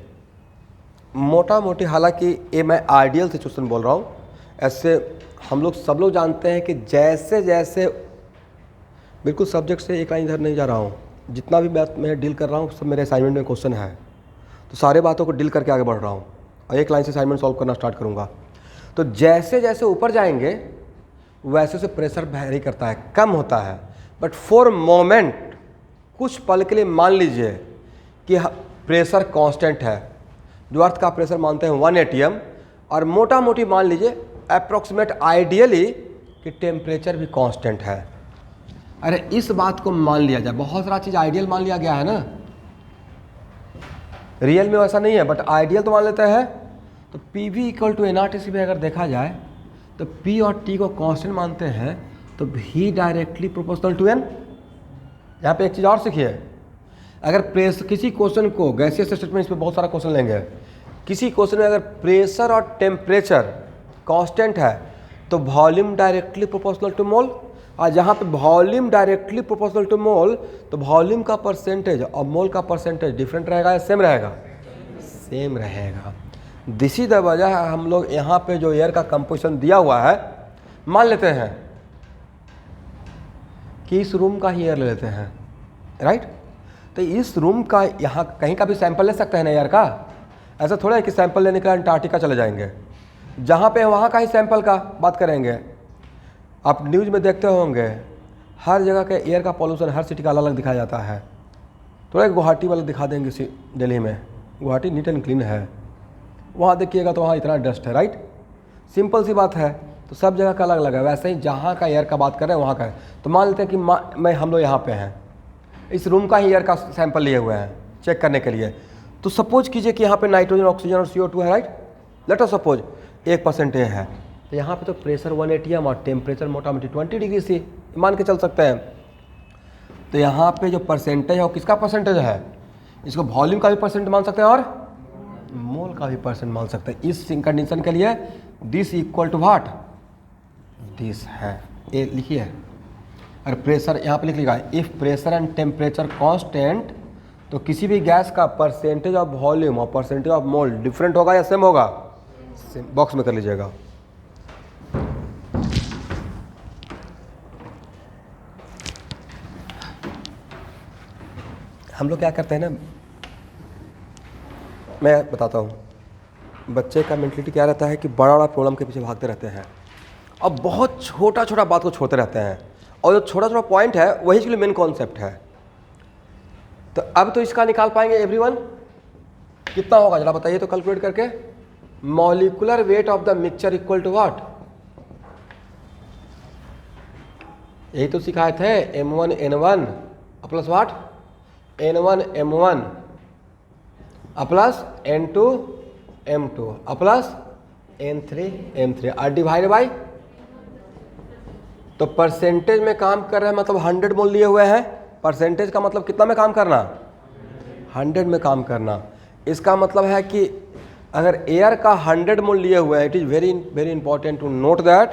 मोटा मोटी, हालांकि ये मैं आइडियल सिचुएशन बोल रहा हूँ, ऐसे हम लोग सब लोग जानते हैं कि जैसे जैसे, बिल्कुल सब्जेक्ट से एक लाइन इधर नहीं जा रहा हूँ, जितना भी बात मैं डील कर रहा हूँ सब मेरे असाइनमेंट में क्वेश्चन है, तो सारे बातों को डील करके आगे बढ़ रहा हूँ और एक लाइन से असाइनमेंट सॉल्व करना स्टार्ट करूँगा। तो जैसे जैसे ऊपर जाएंगे वैसे से प्रेशर वैरी करता है, कम होता है, बट फॉर मोमेंट कुछ पल के लिए मान लीजिए कि प्रेशर कांस्टेंट है, जो अर्थ का प्रेशर मानते हैं 1 atm, और मोटा मोटी मान लीजिए अप्रॉक्सीमेट आइडियली कि टेम्परेचर भी कांस्टेंट है। अरे इस बात को मान लिया जाए, बहुत सारा चीज़ आइडियल मान लिया गया है ना, रियल में वैसा नहीं है बट आइडियल तो मान लेते हैं। तो PV इक्वल टू NRTC में अगर देखा जाए तो P और T को कांस्टेंट मानते हैं, तो V directly proportional to N। यहाँ पे एक चीज़ और सीखिए, अगर प्रेशर किसी क्वेश्चन को, गैसियस स्टेटमेंट, इस पर बहुत सारा क्वेश्चन लेंगे, किसी क्वेश्चन में अगर प्रेशर और टेम्परेचर कांस्टेंट है तो वॉल्यूम डायरेक्टली प्रोपोर्शनल टू मोल, और जहाँ पे वॉल्यूम डायरेक्टली प्रोपोर्शनल टू मोल, तो वॉल्यूम का परसेंटेज और मोल का परसेंटेज डिफरेंट रहेगा या सेम रहेगा? सेम रहेगा। दिस इज द वजह हम लोग यहाँ पे जो एयर का कंपोजिशन दिया हुआ है, मान लेते हैं कि इस रूम का ही एयर ले लेते हैं, राइट? तो इस रूम का यहाँ कहीं का भी सैंपल ले सकते हैं ना एयर का। ऐसा थोड़ा है कि सैंपल लेने के लिए अंटार्कटिका चले जाएंगे, जहाँ पे वहाँ का ही सैंपल का बात करेंगे। आप न्यूज़ में देखते होंगे हर जगह के एयर का पॉल्यूशन हर सिटी का अलग अलग दिखाया जाता है। थोड़ा गुवाहाटी वाला दिखा देंगे, दिल्ली में गुवाहाटी नीट एंड क्लीन है, वहाँ देखिएगा तो वहाँ इतना डस्ट है, राइट? सिंपल सी बात है। तो सब जगह का अलग अलग है। वैसे ही जहाँ का एयर का बात कर रहे हैं वहाँ का है। तो मान लेते हैं कि हम लोग यहाँ पे हैं, इस रूम का ही एयर का सैंपल लिए हुए हैं चेक करने के लिए। तो सपोज कीजिए कि यहाँ पे नाइट्रोजन, ऑक्सीजन और CO2 है, राइट? लेट अस सपोज 1% है, तो यहाँ पे तो प्रेशर 1 atm और टेम्परेचर मोटा मोटी 20 डिग्री सी मान के चल सकते हैं। तो यहाँ पे जो परसेंटेज है वो किसका परसेंटेज है? इसको वॉल्यूम का भी परसेंट मान सकते हैं और मोल का भी परसेंट मान सकते हैं। इस कंडीशन के लिए this equal to what? This है, ये लिखिए। और प्रेशर यहाँ पे लिख लिखा है, if pressure and temperature constant, तो किसी भी गैस का परसेंटेज ऑफ वॉल्यूम और परसेंटेज ऑफ मोल डिफरेंट होगा या सेम होगा? सेम। बॉक्स में कर लीजिएगा। हम लोग क्या करते हैं ना, मैं बताता हूँ, बच्चे का मेंटलिटी क्या रहता है कि बड़ा बड़ा प्रॉब्लम के पीछे भागते रहते हैं और बहुत छोटा छोटा बात को छोड़ते रहते हैं, और जो छोटा छोटा पॉइंट है वही इसके लिए मेन कॉन्सेप्ट है। तो अब तो इसका निकाल पाएंगे एवरीवन? कितना होगा जरा बताइए तो कैलकुलेट करके। Molecular weight of the mixture equal to what? यही तो सिखाए थे, M1N1 plus what? N1M1 plus N2M2 plus N3M3 और डिवाइड बाई। तो परसेंटेज में काम कर रहे हैं, मतलब 100 मोल लिए हुए हैं। परसेंटेज का मतलब कितना में काम करना? 100 में काम करना। इसका मतलब है कि अगर एयर का 100 मोल लिए हुए हैं, it is very very important to note that,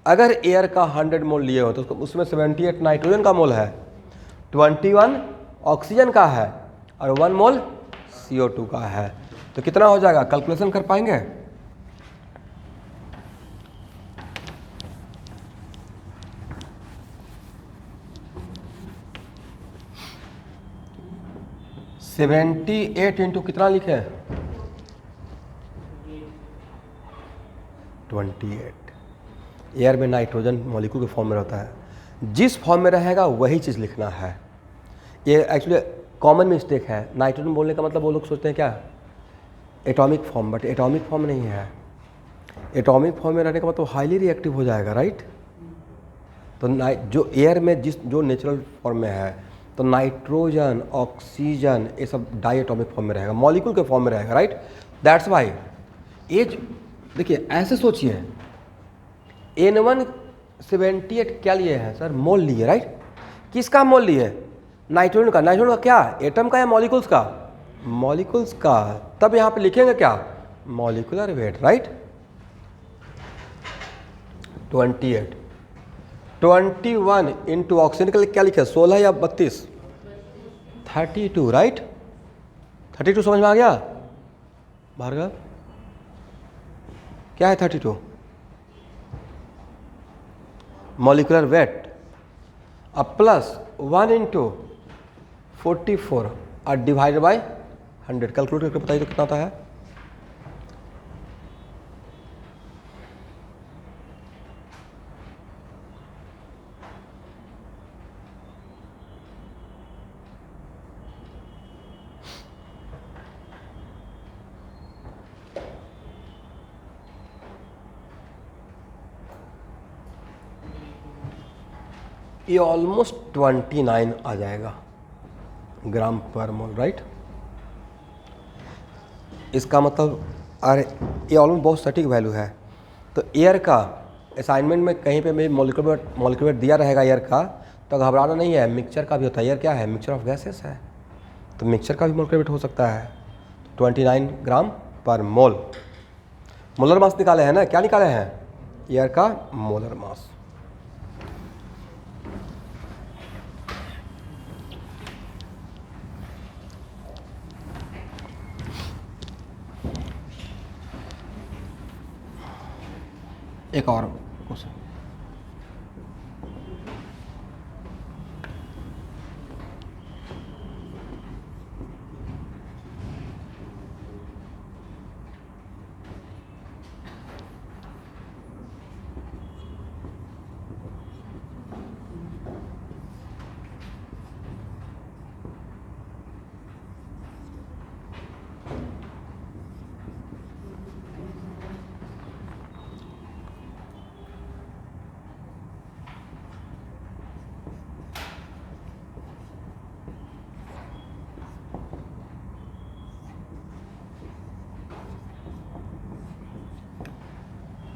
अगर एयर का 100 मोल लिए हो तो उसमें 78 नाइट्रोजन का मोल है, 21 ऑक्सीजन का है और 1 मोल CO2 का है। तो कितना हो जाएगा? कैलकुलेशन कर पाएंगे? (78) इंटू कितना लिखे? 28। एयर में नाइट्रोजन मॉलिक्यूल के फॉर्म में रहता है, जिस फॉर्म में रहेगा वही चीज़ लिखना है। ये एक्चुअली कॉमन मिस्टेक है। नाइट्रोजन बोलने का मतलब वो लोग सोचते हैं क्या atomic form, but atomic form नहीं है। एटॉमिक फॉर्म में रहने का मतलब हाईली रिएक्टिव हो जाएगा, राइट? तो जो एयर में जो नेचुरल फॉर्म में है, तो नाइट्रोजन, ऑक्सीजन, ये सब डाई एटॉमिक फॉर्म में रहेगा, मॉलिक्यूल के फॉर्म में रहेगा, राइट? दैट्स वाई एज, देखिए ऐसे सोचिए, N178 क्या लिए हैं सर? मोल लिए, राइट? किसका मोल लिए? नाइट्रोजन का। नाइट्रोजन का क्या? एटम का या मॉलिक्यूल्स का? मॉलिक्यूल्स का। तब यहाँ पे लिखेंगे क्या? Molecular weight, right? 28 21 into oxygen के लिए क्या लिखे? 16 या 32? 32, राइट? 32 समझ में आ गया भार्गव? क्या है 32? मॉलिक्यूलर वेट अब प्लस 1 इंटू 44 और डिवाइड बाई 100। कैलकुलेट करके बताइए तो कितना होता है? ये ऑलमोस्ट 29 आ जाएगा ग्राम पर मोल, राइट? इसका मतलब, अरे ये ऑलमोस्ट बहुत सटीक वैल्यू है। तो एयर का असाइनमेंट में कहीं पे भी मॉलिक्यूलर वेट दिया रहेगा एयर का, तो घबराना नहीं है। मिक्सचर का भी होता है। एयर क्या है? मिक्सचर ऑफ गैसेस है, तो मिक्सचर का भी मॉलिक्यूलर वेट हो सकता है। 29 ग्राम पर मोल। मोलर मास निकाले हैं ना? क्या निकाले हैं? एयर का मोलर मास। एक और question,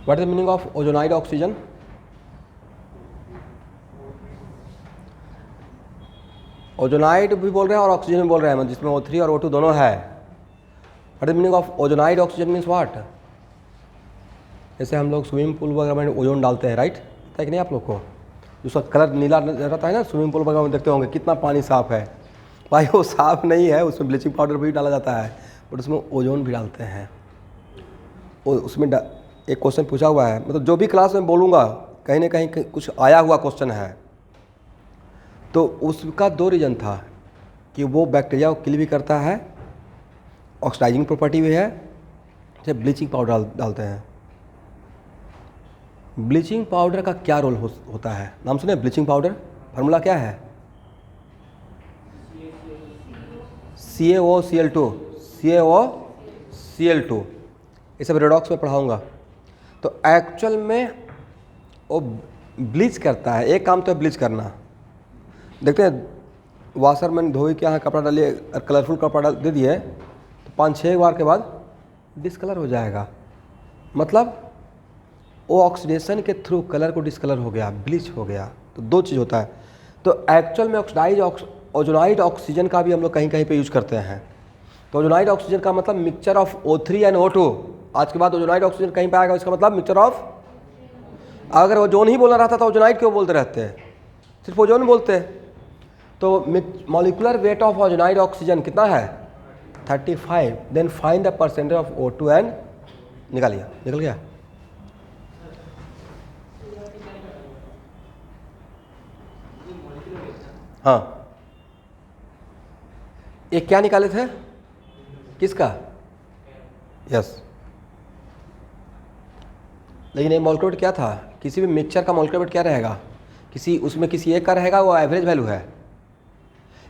what is the meaning of ozonised oxygen? Ozonide भी बोल रहे हैं और ऑक्सीजन भी बोल रहे हैं, जिसमें O3 और O2 दोनों है। What is meaning of ozonised oxygen means what? जैसे हम लोग स्विमिंग पूल वगैरह में ओजोन डालते हैं, राइट? पता है कि नहीं आप लोग को? उसका कलर नीला रहता है ना, स्विमिंग पूल वगैरह में देखते होंगे कितना पानी साफ है। भाई वो साफ नहीं है, उसमें ब्लीचिंग पाउडर भी डाला जाता है, बट उसमें ओजोन भी डालते हैं। उसमें एक क्वेश्चन पूछा हुआ है, मतलब जो भी क्लास में बोलूँगा कहीं ना कहीं कुछ आया हुआ क्वेश्चन है, तो उसका दो रीज़न था कि वो बैक्टीरिया को किल भी करता है, ऑक्सीडाइजिंग प्रॉपर्टी भी है, जैसे ब्लीचिंग पाउडर डालते हैं। ब्लीचिंग पाउडर का क्या रोल होता है? नाम सुने ब्लीचिंग पाउडर? फार्मूला क्या है? CaOCl2, CaOCl2, ये सब रेडॉक्स में पढ़ाऊँगा। तो एक्चुअल में वो ब्लीच करता है, एक काम तो है ब्लीच करना। देखते हैं वाशर मैंने धोई के यहाँ कपड़ा डालिए, कलरफुल कपड़ा दे दिए तो 5-6 बार के बाद डिस्कलर हो जाएगा, मतलब वो ऑक्सीडेशन के थ्रू कलर को डिस्कलर हो गया, ब्लीच हो गया। तो दो चीज़ होता है। तो एक्चुअल में ओजोनाइड ऑक्सीजन का भी हम लोग कहीं कहीं पे यूज करते हैं। तो ओजोनाइड ऑक्सीजन का मतलब mixture of O3 and O2। आज के बाद ओजोनाइड ऑक्सीजन कहीं पे आएगा, इसका मतलब मिक्सचर ऑफ। अगर ओजोन ही बोलना रहता तो ओजोनाइड क्यों बोलते रहते हैं, सिर्फ ओजोन बोलते। तो molecular weight of ozonised oxygen कितना है? 35। Then find the percentage of O2 and निकालिए, निकल गया। हाँ, ये क्या निकाले थे? किसका? यस। लेकिन ये मॉलिक्यूलर वेट क्या था? किसी भी मिक्सचर का मॉलिक्यूलर वेट क्या रहेगा? उसमें किसी एक का रहेगा, वो एवरेज वैल्यू है।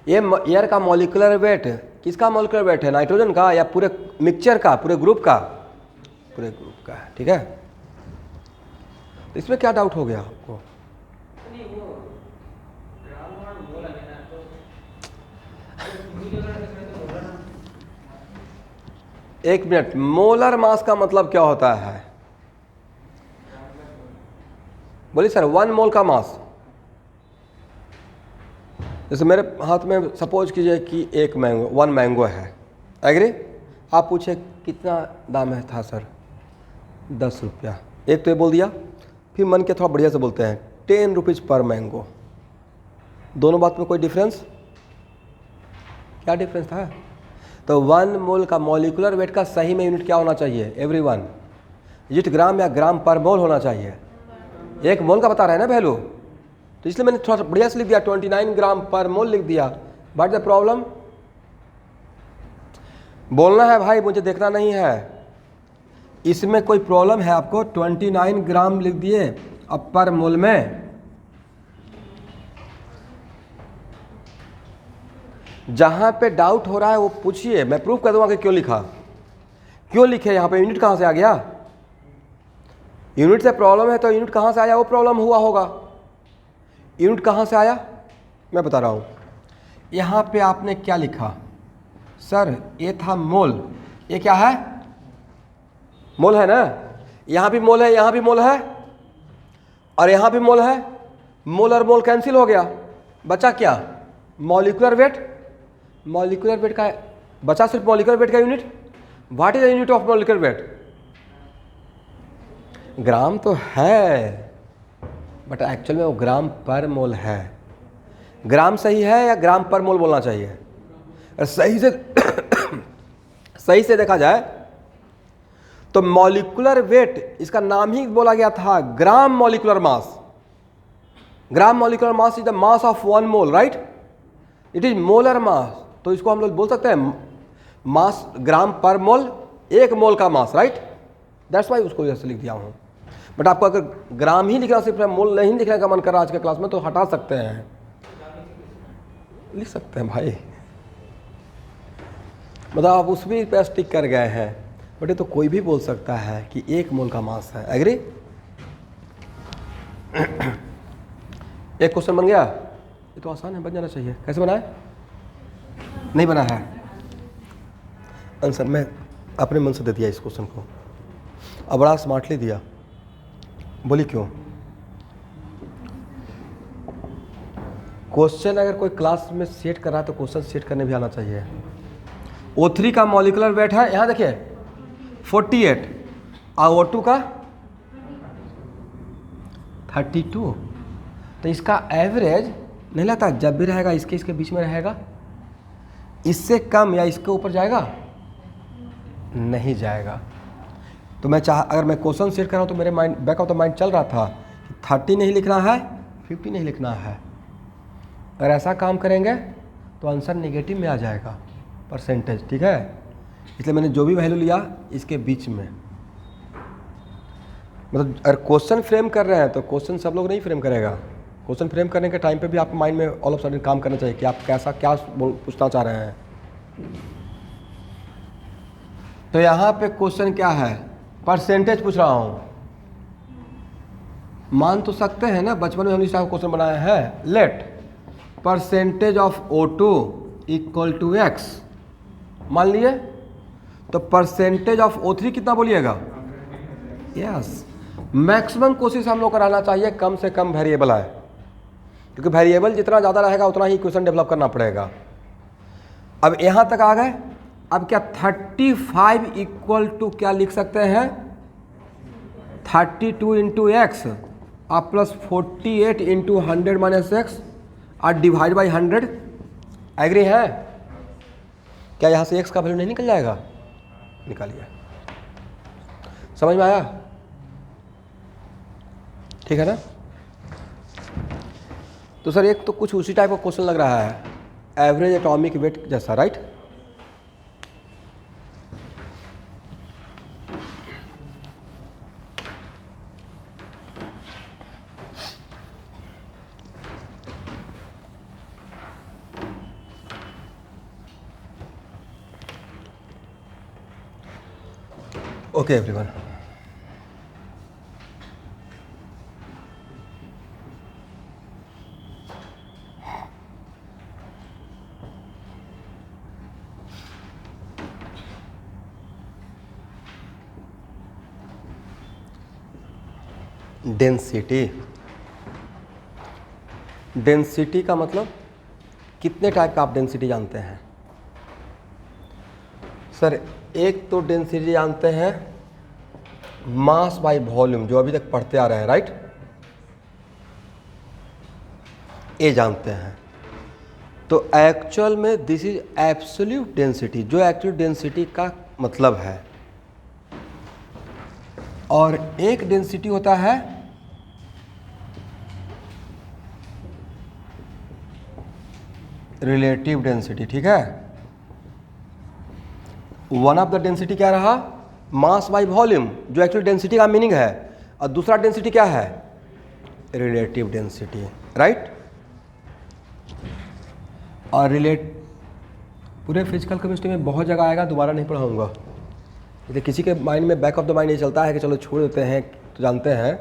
ये एयर का मॉलिक्यूलर वेट किसका मॉलिक्यूलर वेट है? नाइट्रोजन का या पूरे मिक्सचर का, पूरे ग्रुप का? पूरे ग्रुप का, ठीक है। तो इसमें क्या डाउट हो गया आपको? एक मिनट, मोलर मास का मतलब क्या होता है? बोलिए सर, 1 मोल का मास। जैसे मेरे हाथ में सपोज कीजिए कि 1 मैंगो है, एग्री? आप पूछे कितना दाम है था सर? 10 रुपया। एक तो ये बोल दिया, फिर मन के थोड़ा बढ़िया से बोलते हैं 10 रुपीज़ पर मैंगो। दोनों बात में कोई डिफरेंस? क्या डिफरेंस था? तो 1 मोल का मॉलिक्यूलर वेट का सही में यूनिट क्या होना चाहिए? एवरीवन, यूनिट ग्राम या ग्राम पर मोल होना चाहिए। 1 मोल का बता रहे हैं ना वैल्यू, तो इसलिए मैंने थोड़ा बढ़िया से लिख दिया, 29 ग्राम पर मोल लिख दिया। बट द प्रॉब्लम, बोलना है भाई, मुझे देखना नहीं है। इसमें कोई प्रॉब्लम है आपको? 29 ग्राम लिख दिए अब पर मोल में। जहां पे डाउट हो रहा है वो पूछिए, मैं प्रूफ कर दूंगा कि क्यों लिखा, क्यों लिखे। यहां पे यूनिट कहां से आ गया? यूनिट से प्रॉब्लम है तो यूनिट कहां से आया? वो प्रॉब्लम हुआ होगा। यूनिट कहां से आया मैं बता रहा हूं। यहां पे आपने क्या लिखा सर? ये था मोल, ये क्या है? मोल है ना। यहां भी मोल है, यहां भी मोल है, और यहां भी मोल है। मोल और मोल कैंसिल हो गया, बचा क्या? Molecular weight. मॉलिक्यूलर वेट का बचा सिर्फ मॉलिक्यूलर वेट का unit. What is the unit of molecular weight? Gram तो है, बट एक्चुअल में वो ग्राम पर मोल है। ग्राम सही है या ग्राम पर मोल बोलना चाहिए? सही से सही से देखा जाए तो मॉलिक्यूलर वेट, इसका नाम ही बोला गया था gram molecular mass. Gram molecular mass is the mass of 1 mole, right? It is molar mass. तो इसको हम लोग बोल सकते हैं मास ग्राम पर मोल, 1 मोल का मास, राइट? दैट्स वाई उसको ऐसे लिख दिया हूँ। बट आपको अगर ग्राम ही लिखना, सिर्फ मोल नहीं लिखने का मन कर रहा आज के क्लास में, तो हटा सकते हैं, लिख सकते हैं भाई। मतलब आप उस भी पे स्टिक कर गए हैं, बट ये तो कोई भी बोल सकता है कि 1 मोल का मास है। एग्री? एक क्वेश्चन बन गया। ये तो आसान है, बन जाना चाहिए। कैसे बना है? नहीं बना है आंसर, मैं अपने मन से दे दिया इस क्वेश्चन को, अब बड़ा स्मार्टली दिया। बोली क्यों? क्वेश्चन अगर कोई क्लास में सेट कर रहा है तो क्वेश्चन सेट करने भी आना चाहिए। O3 का मॉलिक्यूलर वेट है, यहाँ देखिए 48, और O2 का 32। तो इसका एवरेज नहीं लगता जब भी रहेगा इसके बीच में रहेगा, इससे कम या इसके ऊपर जाएगा? नहीं जाएगा। तो मैं अगर मैं क्वेश्चन सेट कर रहा हूँ तो मेरे mind, back of the mind चल रहा था कि 30 नहीं लिखना है, 50 नहीं लिखना है। अगर ऐसा काम करेंगे तो आंसर नेगेटिव में आ जाएगा, परसेंटेज, ठीक है? इसलिए मैंने जो भी वैल्यू लिया इसके बीच में, मतलब अगर क्वेश्चन फ्रेम कर रहे हैं तो क्वेश्चन सब लोग नहीं फ्रेम करेगा। क्वेश्चन फ्रेम करने के टाइम पे भी आपके माइंड में ऑल ऑफ सडन काम करना चाहिए कि आप कैसा क्या पूछना चाह रहे हैं। तो यहाँ पे क्वेश्चन क्या है? परसेंटेज पूछ रहा हूँ। मान तो सकते हैं ना, बचपन में हमने इस क्वेश्चन बनाया है। Let percentage of O2 equal to X, मान लिए। तो परसेंटेज ऑफ O3 कितना बोलिएगा? यस। मैक्सिमम कोशिश हम लोग कराना चाहिए कम से कम वेरिएबल आए, क्योंकि वेरिएबल जितना ज़्यादा रहेगा उतना ही क्वेश्चन डेवलप करना पड़ेगा। अब यहाँ तक आ गए। अब क्या 35 इक्वल टू क्या लिख सकते हैं? 32 इंटू एक्स और प्लस 48 इंटू 100 माइनस एक्स और डिवाइड बाई 100। एग्री है? क्या यहाँ से एक्स का वैल्यू नहीं निकल जाएगा? निकालिए। समझ में आया? ठीक है ना? तो सर एक तो कुछ उसी टाइप का क्वेश्चन लग रहा है, एवरेज एटॉमिक वेट जैसा, right? Okay everyone, density. Density का मतलब कितने टाइप का आप डेंसिटी जानते हैं? सर एक तो डेंसिटी जानते हैं मास बाय वॉल्यूम, जो अभी तक पढ़ते आ रहे हैं, राइट? ये जानते हैं। तो एक्चुअल में दिस इज एब्सोल्यूट डेंसिटी, जो एक्चुअल डेंसिटी का मतलब है। और एक डेंसिटी होता है रिलेटिव डेंसिटी, ठीक है? वन ऑफ द डेंसिटी क्या रहा? मास बाय वॉल्यूम, जो एक्चुअल डेंसिटी का मीनिंग है। और दूसरा डेंसिटी क्या है? Relative density, right? और पूरे फिजिकल केमिस्ट्री में बहुत जगह आएगा, दोबारा नहीं पढ़ाऊंगा। यदि किसी के माइंड में बैक ऑफ द माइंड ये चलता है कि चलो छोड़ देते हैं तो जानते हैं,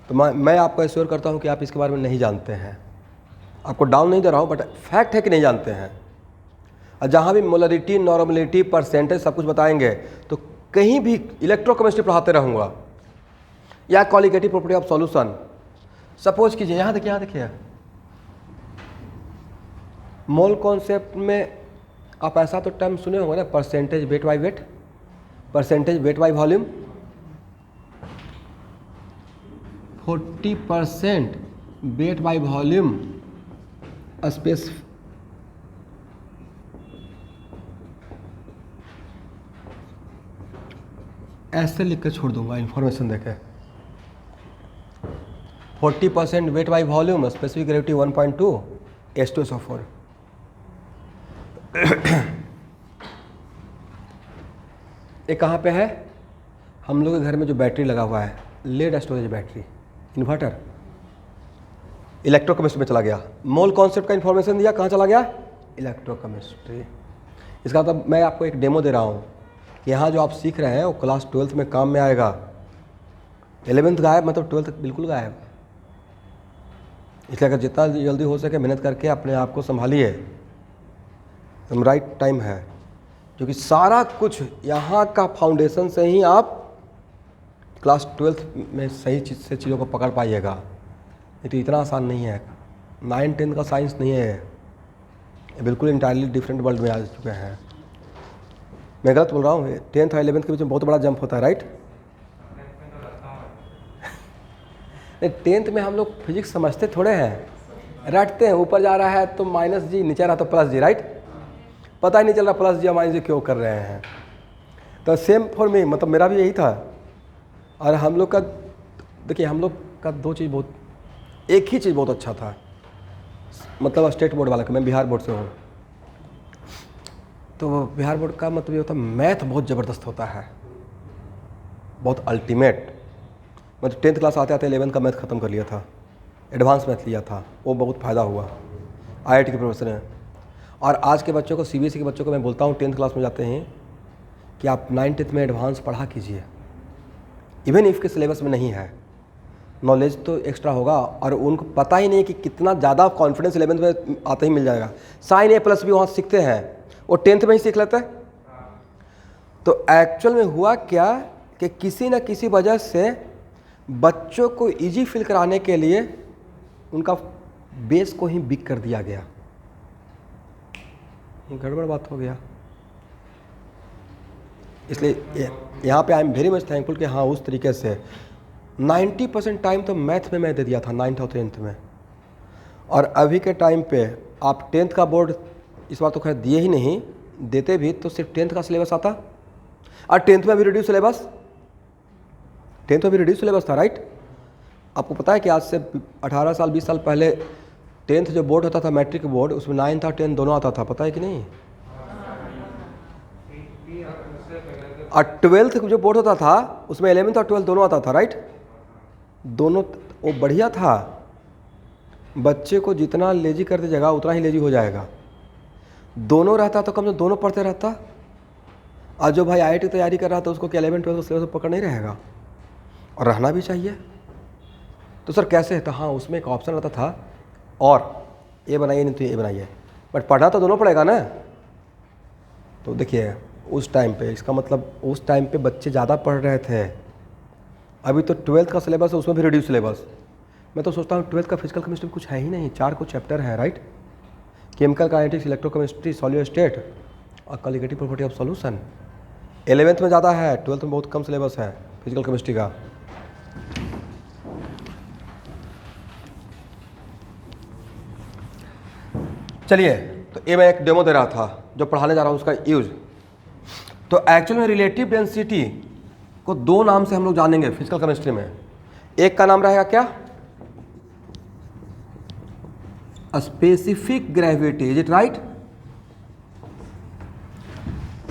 तो मैं आपको एश्योर करता हूँ कि आप इसके बारे में नहीं जानते हैं। आपको डाउन नहीं दे रहा हूँ, बट फैक्ट है कि नहीं जानते हैं। और जहाँ भी मोलरिटी, नॉर्मलिटी, परसेंटेज सब कुछ बताएंगे, तो कहीं भी इलेक्ट्रोकेमिस्ट्री पढ़ाते रहूँगा या qualitative property of solution. Suppose कीजिए, यहाँ देखिए मोल कॉन्सेप्ट में आप ऐसा तो टर्म सुने होंगे ना, percentage weight by wait, percentage weight by volume. 40% weight by volume space ऐसे लिख कर छोड़ दूंगा इन्फॉर्मेशन देके। 40% weight by volume, specific gravity 1.2, H2SO4। ये कहाँ पे है? हम लोग के घर में जो बैटरी लगा हुआ है, lead storage battery, inverter, electrochemistry में चला गया। मोल कॉन्सेप्ट का इन्फॉर्मेशन दिया, कहाँ चला गया? इलेक्ट्रोकेमिस्ट्री। इसका मतलब मैं आपको एक डेमो दे रहा हूँ कि यहाँ जो आप सीख रहे हैं वो क्लास 12th में काम में आएगा। 11th गायब, मतलब 12th बिल्कुल गायब। इसलिए अगर जितना जल्दी हो सके मेहनत करके अपने आप को संभालिए, एकदम राइट टाइम है, क्योंकि सारा कुछ यहाँ का फाउंडेशन से ही आप क्लास 12th में सही चीज़ से चीज़ों को पकड़ पाइएगा। ये तो इतना आसान नहीं है। 9-10 का साइंस नहीं है, ये बिल्कुल इंटायरली डिफरेंट वर्ल्ड में आ चुके हैं। मैं गलत बोल रहा हूँ? 10th और 11th के बीच में बहुत बड़ा जंप होता है, राइट? नहीं, 10th में हम लोग फिजिक्स समझते थोड़े हैं, रटते हैं। ऊपर जा रहा है तो -G, नीचे रहा तो +G, राइट? पता ही नहीं चल रहा +G या -G क्यों कर रहे हैं। तो सेम फॉर मी, मतलब मेरा भी यही था। और हम लोग का देखिए, हम लोग का दो चीज़ बहुत, एक ही चीज़ बहुत अच्छा था, मतलब स्टेट बोर्ड वाला का, मैं बिहार बोर्ड से हूँ, तो बिहार बोर्ड का मतलब ये होता है मैथ बहुत ज़बरदस्त होता है, बहुत अल्टीमेट। मतलब 10th क्लास आते आते 11th का मैथ ख़त्म कर लिया था, एडवांस मैथ लिया था, वो बहुत फ़ायदा हुआ। IIT के प्रोफेसर हैं। और आज के बच्चों को, CBSE के बच्चों को मैं बोलता हूँ 10th क्लास में जाते हैं कि आप 9th में एडवांस पढ़ा कीजिए, इवन इफ़ के सिलेबस में नहीं है, नॉलेज तो एक्स्ट्रा होगा। और उनको पता ही नहीं कि कितना ज़्यादा कॉन्फिडेंस 11th में आते ही मिल जाएगा। साइन A+ भी वहाँ सीखते हैं, वो 10th में ही सीख लेते हैं। तो एक्चुअल में हुआ क्या कि किसी न किसी वजह से बच्चों को इजी फील कराने के लिए उनका बेस को ही वीक कर दिया गया। गड़बड़ बात हो गया। इसलिए यहाँ पे I am very much thankful कि हाँ, उस तरीके से 90% टाइम तो मैथ में मैं दे दिया था 9th और 10th में। और अभी के टाइम पे आप 10th का बोर्ड इस बार तो खैर दिए ही नहीं, देते भी तो सिर्फ 10th का सिलेबस आता, और 10th में भी रिड्यूस सिलेबस, 10th में भी रिड्यूस सिलेबस था, राइट? आपको पता है कि आज से 18 साल 20 साल पहले 10th जो बोर्ड होता था, मैट्रिक बोर्ड, उसमें 9th और 10th दोनों आता था, पता है कि नहीं? और 12th जो बोर्ड होता था उसमें 11th और 12th दोनों आता था, राइट? दोनों, वो बढ़िया था। बच्चे को जितना लेजी कर दीजिएगा उतना ही लेजी हो जाएगा। दोनों रहता तो कम से कम दोनों पढ़ते रहता। और जो भाई IIT तैयारी कर रहा था उसको क्या 11-12 सिलेबस पकड़ नहीं रहेगा? और रहना भी चाहिए। तो सर कैसे? तो हाँ, उसमें एक ऑप्शन रहता था, और ये बनाइए नहीं तो ये बनाइए, बट पढ़ना तो दोनों पड़ेगा ना। तो देखिए उस टाइम पे, इसका मतलब उस टाइम पे बच्चे ज़्यादा पढ़ रहे थे। अभी तो 12th का सिलेबस है, उसमें भी रिड्यूस सिलेबस। मैं तो सोचता हूँ 12th का फिजिकल केमिस्ट्री कुछ है ही नहीं, 4 कुछ चैप्टर है, right? Chemical kinetics, electrochemistry, solid state और colligative property of solution. 11th में ज़्यादा है, 12th में बहुत कम सिलेबस है फिजिकल केमिस्ट्री का। चलिए, तो ये मैं एक डेमो दे रहा था जो पढ़ाने जा रहा हूँ, उसका यूज। तो एक्चुअल में रिलेटिव डेंसिटी को 2 नाम से हम लोग जानेंगे फिजिकल केमिस्ट्री में। एक का नाम रहेगा क्या? Specific gravity, is it right?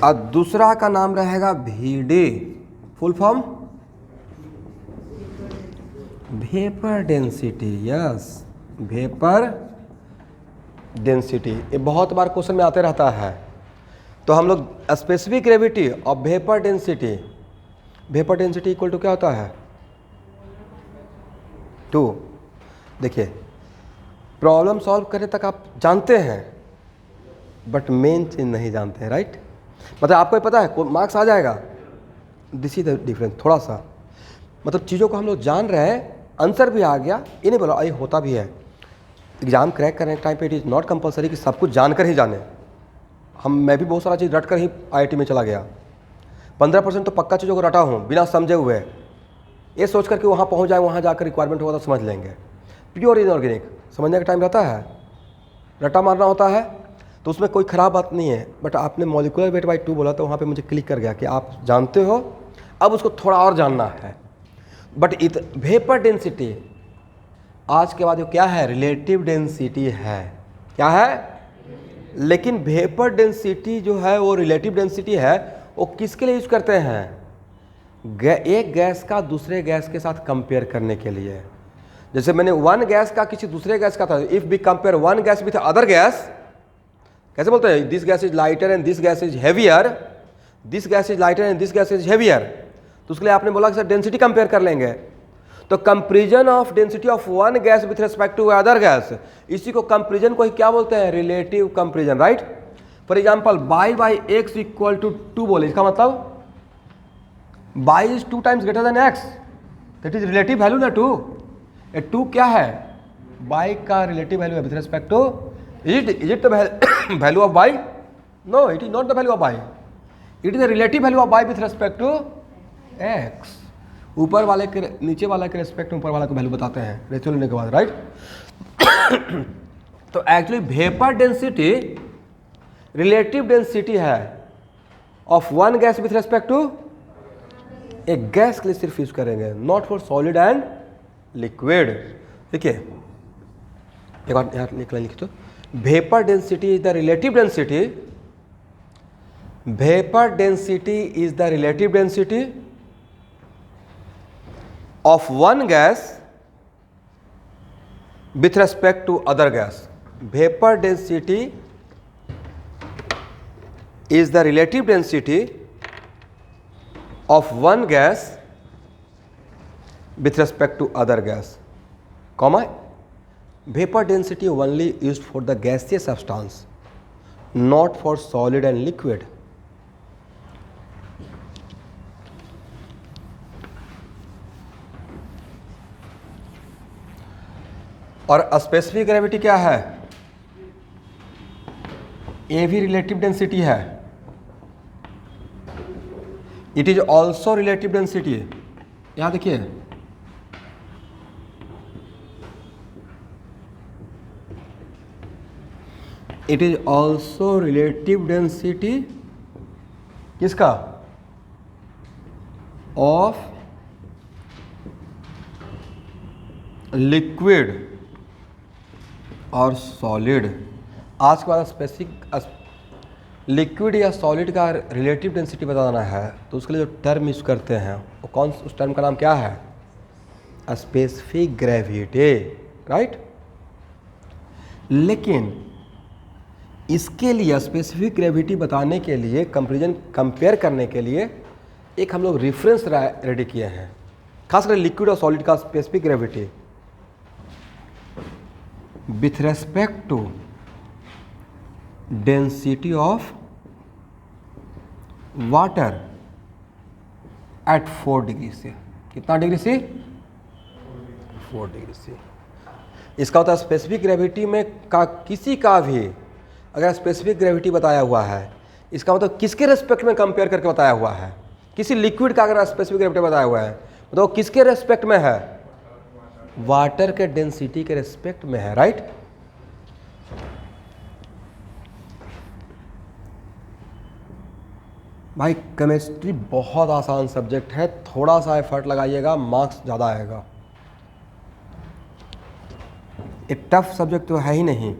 और दूसरा का नाम रहेगा VD, full form vapour density. Yes, vapour density. ये बहुत बार क्वेश्चन में आते रहता है। तो हम लोग स्पेसिफिक ग्रेविटी और vapour density, vapour density equal to क्या होता है? 2। देखिए, प्रॉब्लम सॉल्व करने तक आप जानते हैं, बट मेन चीज नहीं जानते हैं, राइट? मतलब आपको पता है मार्क्स आ जाएगा, दिस इज द डिफरेंस थोड़ा सा। मतलब चीज़ों को हम लोग जान रहे हैं, आंसर भी आ गया, ये नहीं बोला, ये होता भी है। एग्ज़ाम क्रैक करने के टाइम पे इट इज़ नॉट कंपलसरी कि सब कुछ जानकर ही जाने। मैं भी बहुत सारा चीज़ रट कर ही IIT में चला गया। 15% तो पक्का चीज़ों को रटा हूँ बिना समझे हुए, ये सोच कर कि वहाँ पहुँच जाए, वहाँ जाकर रिक्वायरमेंट होगा तो समझ लेंगे। प्योर इनऑर्गेनिक समझने का टाइम रहता है, रटा मारना होता है, तो उसमें कोई ख़राब बात नहीं है। बट आपने मॉलिक्यूलर वेट बाई 2 बोला तो वहाँ पे मुझे क्लिक कर गया कि आप जानते हो अब उसको थोड़ा और जानना है। बट वेपर डेंसिटी आज के बाद जो क्या है, रिलेटिव डेंसिटी है। क्या है? लेकिन वेपर डेंसिटी जो है वो रिलेटिव डेंसिटी है, वो किसके लिए यूज करते हैं? एक गैस का दूसरे गैस के साथ कंपेयर करने के लिए। जैसे मैंने वन गैस का किसी दूसरे गैस का था, if we compare one gas with other gas, कैसे बोलते हैं? This gas is lighter and this gas is heavier, this gas is lighter and this gas is heavier. तो उसके लिए आपने बोला कि सर डेंसिटी कंपेयर कर लेंगे। तो comparison of density of one gas with respect to other gas, इसी को कंपेरिजन को ही क्या बोलते हैं? Relative comparison, right. For example Y by X equal to 2 बोले, इसका मतलब Y is 2 times greater than X, that is relative value ना 2। ये 2 क्या है? बाई का रिलेटिव वैल्यू है with respect to, is it the value of Y? No, it is not the value of Y, it is the relative value of Y with respect to X. ऊपर वाले के नीचे वाला के respect में ऊपर वाला को वैल्यू बताते हैं रेशियो लेने के बाद, राइट। तो actually vapour density relative density है of one gas with respect to एक गैस के लिए सिर्फ यूज करेंगे, not for solid and liquid. ठीक है, एक बार यहाँ लिख दो। Vapour density is the relative density, vapour density is the relative density of one gas with respect to other gas. Vapor density is the relative density of one gas with respect to other gas, comma, vapor density only used for the gaseous substance, not for solid and liquid. और specific gravity क्या है? ये भी relative density है, it is also relative density. यहां देखिए, it is also relative density किसका? Of liquid और सॉलिड। आज के बाद स्पेसिफिक लिक्विड या सॉलिड का रिलेटिव डेंसिटी बताना है तो उसके लिए जो टर्म यूज करते हैं वो कौन, उस टर्म का नाम क्या है? Specific gravity, right. लेकिन इसके लिए स्पेसिफिक ग्रेविटी बताने के लिए, कंपेयर करने के लिए एक हम लोग रेफरेंस रेडी किए हैं, खासकर लिक्विड और सॉलिड का specific gravity with respect to density of water at 4 degree से। कितना डिग्री से? 4 डिग्री से। इसका होता है स्पेसिफिक ग्रेविटी में का किसी का भी अगर स्पेसिफिक ग्रेविटी बताया हुआ है, इसका मतलब किसके रेस्पेक्ट में कंपेयर करके बताया हुआ है? किसी लिक्विड का अगर स्पेसिफिक ग्रेविटी बताया हुआ है तो किसके रेस्पेक्ट में है? वाटर के डेंसिटी के रेस्पेक्ट में है, राइट। भाई केमिस्ट्री बहुत आसान सब्जेक्ट है, थोड़ा सा एफर्ट लगाइएगा, मार्क्स ज़्यादा आएगा। एक टफ सब्जेक्ट तो है ही नहीं।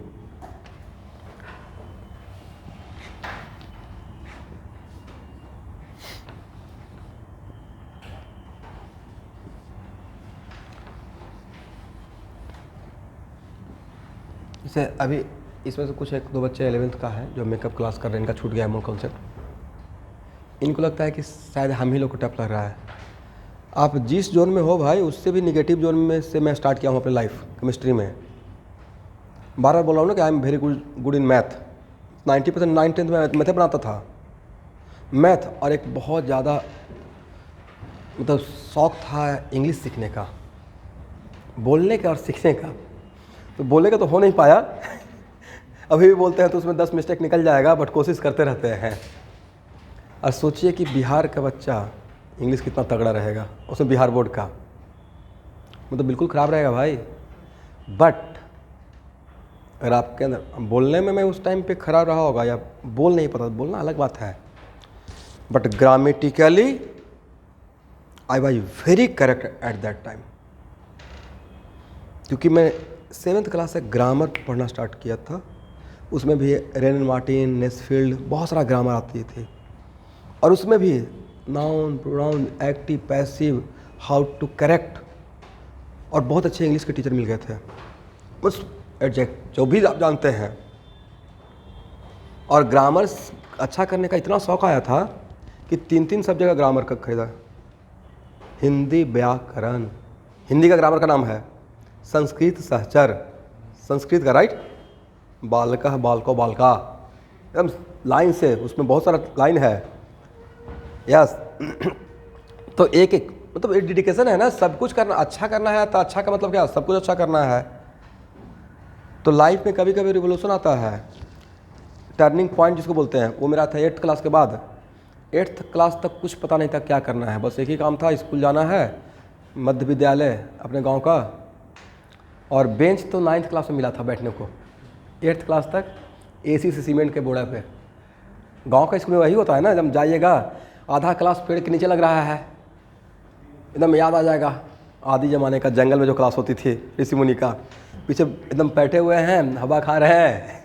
जैसे अभी इसमें से कुछ 1-2 बच्चे 11th का है जो मेकअप क्लास कर रहे हैं, इनका छूट गया है मूल कॉन्सेप्ट। इनको लगता है कि शायद हम ही लोग को टफ लग रहा है। आप जिस जोन में हो भाई, उससे भी निगेटिव जोन में से मैं स्टार्ट किया हूँ अपनी लाइफ केमिस्ट्री में। बार बार बोल रहा हूँ ना कि I am very good in math. 90% 9th में मैथ बनाता था, मैथ, और एक बहुत ज़्यादा मतलब शौक़ था इंग्लिश सीखने का, बोलने का और सीखने का। तो बोलने का तो हो नहीं पाया अभी भी बोलते हैं तो उसमें 10 मिस्टेक निकल जाएगा, बट कोशिश करते रहते हैं। और सोचिए कि बिहार का बच्चा इंग्लिश कितना तगड़ा रहेगा, उसमें बिहार बोर्ड का, मतलब बिल्कुल ख़राब रहेगा भाई। बट अगर आपके अंदर बोलने में मैं उस टाइम पे खराब रहा होगा या बोल नहीं पता, बोलना अलग बात है, but grammatically I was very correct at that time, क्योंकि मैं 7th क्लास से ग्रामर पढ़ना स्टार्ट किया था। उसमें भी रेन मार्टिन, नेस्फील्ड, बहुत सारा ग्रामर आती थी, और उसमें भी noun, pronoun, active, passive, how to correct, और बहुत अच्छे इंग्लिश के टीचर मिल गए थे, बस एडजेक्ट जो भी आप जानते हैं। और ग्रामर अच्छा करने का इतना शौक आया था कि 3 सब्जेक्ट का ग्रामर का खरीदा। हिंदी व्याकरण, हिंदी का ग्रामर का नाम है, संस्कृत सहचर, संस्कृत का राइट, बालकः बालको बालका, एकदम लाइन से, उसमें बहुत सारा लाइन है, यस। तो एक एक मतलब एक डेडिकेशन है ना, सब कुछ करना, अच्छा करना है। तो अच्छा का मतलब क्या, सब कुछ अच्छा करना है। तो लाइफ में कभी कभी रिवोल्यूशन आता है, टर्निंग पॉइंट जिसको बोलते हैं, वो मेरा था 8th क्लास के बाद। 8th क्लास तक कुछ पता नहीं था क्या करना है, बस एक ही काम था, स्कूल जाना है, मध्य विद्यालय अपने गांव का, और बेंच तो 9th क्लास में मिला था बैठने को। 8th क्लास तक एसी से सीमेंट के बोड़ा पे। गांव का स्कूल में वही होता है ना, जब जाइएगा आधा क्लास पेड़ के नीचे लग रहा है, एकदम याद आ जाएगा आदि ज़माने का जंगल में जो क्लास होती थी ऋषि मुनि का, पीछे एकदम बैठे हुए हैं, हवा खा रहे हैं,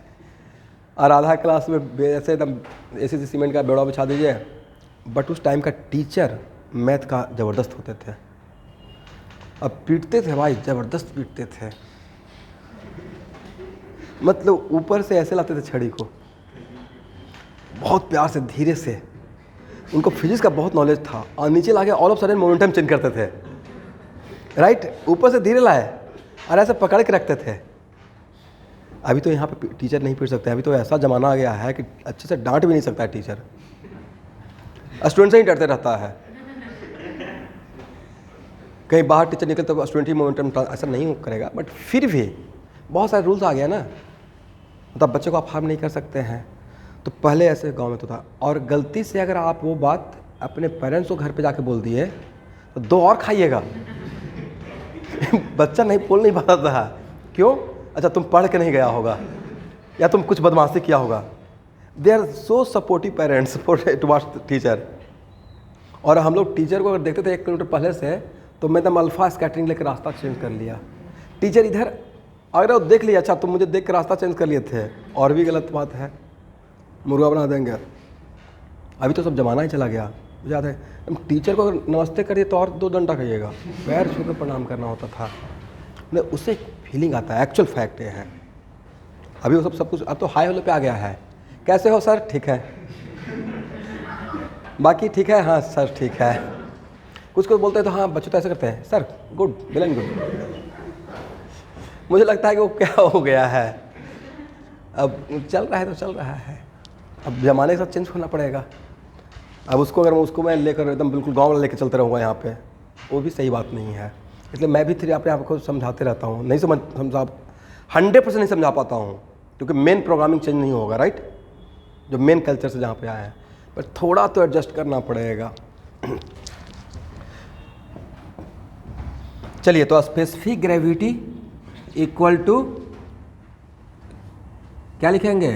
और आधा क्लास में ऐसे एकदम एसी से सीमेंट का बेड़ा बिछा दीजिए। बट उस टाइम का टीचर मैथ का ज़बरदस्त होते थे, अब पीटते थे भाई, ज़बरदस्त पीटते थे, मतलब ऊपर से ऐसे लाते थे छड़ी को, बहुत प्यार से, धीरे से। उनको फिजिक्स का बहुत नॉलेज था, और नीचे लाके all of sudden momentum change करते थे, राइट, ऊपर से धीरे लाए और ऐसे पकड़ के रखते थे। अभी तो यहाँ पे टीचर नहीं पीट सकते, अभी तो ऐसा ज़माना आ गया है कि अच्छे से डांट भी नहीं सकता है टीचर, स्टूडेंट से ही डरते रहता है। कहीं बाहर टीचर निकले तो स्टूडेंट ही मोमेंटम ऐसा नहीं करेगा, बट फिर भी बहुत सारे रूल्स आ गया ना, मतलब बच्चों को आप हार्म नहीं कर सकते हैं। तो पहले ऐसे गांव में तो था, और गलती से अगर आप वो बात अपने पेरेंट्स को घर पे जाके बोल दिए तो 2 और खाइएगा। बच्चा नहीं बोल नहीं पाता था, क्यों? अच्छा तुम पढ़ के नहीं गया होगा, या तुम कुछ बदमाशी किया होगा। They are so supportive parents towards teacher. और हम लोग टीचर को अगर देखते थे 1 किलोमीटर पहले से, तो मैं एकदम अल्फा स्कैटरिंग लेकर रास्ता चेंज कर लिया। टीचर इधर अगर वो देख लिया, अच्छा तुम मुझे देख कर रास्ता चेंज कर लिए थे, और भी गलत बात है, मुर्गा बना देंगे। अभी तो सब जमाना ही चला गया, मुझे याद है टीचर को अगर नमस्ते करिए तो और 2 डंडा खाइएगा, पैर छू कर प्रणाम करना होता था। उससे एक फीलिंग आता है, एक्चुअल फैक्ट ये है। अभी वो सब कुछ अब तो हाई लेवल पे आ गया है, कैसे हो सर, ठीक है, बाकी ठीक है, हाँ सर ठीक है। कुछ बोलते हैं तो हाँ बच्चे तो ऐसे करते हैं, sir good, well and good. मुझे लगता है कि वो क्या हो गया है, अब चल रहा है तो चल रहा है, अब ज़माने के साथ चेंज होना पड़ेगा। अब उसको अगर उसको मैं लेकर एकदम बिल्कुल गाँव वाला लेकर चलते रहूँगा यहाँ पे, वो भी सही बात नहीं है। इसलिए मैं भी फिर अपने आप को समझाते रहता हूँ, नहीं समझा 100% नहीं समझा पाता हूँ, क्योंकि मेन प्रोग्रामिंग चेंज नहीं होगा, राइट, जो मेन कल्चर से जहाँ पे आए हैं, पर थोड़ा तो एडजस्ट करना पड़ेगा। चलिए, तो स्पेसिफिक ग्रेविटी इक्वल टू क्या लिखेंगे,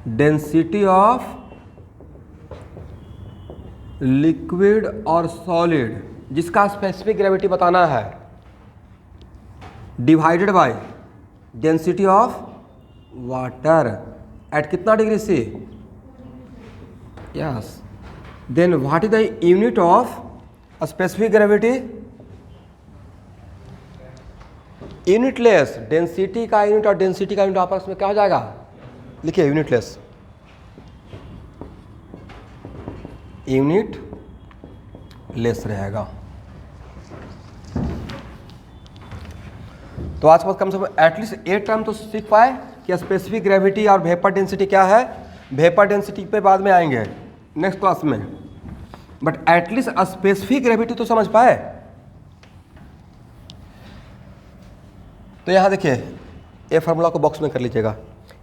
डेंसिटी ऑफ लिक्विड और सॉलिड, जिसका स्पेसिफिक ग्रेविटी बताना है, divided by density of water at कितना degree C, yes. Then what is the unit of specific gravity, unitless. Density का यूनिट और डेंसिटी का यूनिट आपस में क्या हो जाएगा, लिखिए यूनिटलेस, यूनिट लेस रहेगा। तो आज के बाद कम से कम एटलीस्ट 8 टर्म तो सीख पाए कि स्पेसिफिक ग्रेविटी और वेपर डेंसिटी क्या है। वेपर डेंसिटी पे बाद में आएंगे नेक्स्ट क्लास में, बट एटलीस्ट स्पेसिफिक ग्रेविटी तो समझ पाए। तो यहां देखिए, ये फार्मूला को बॉक्स में कर लीजिएगा।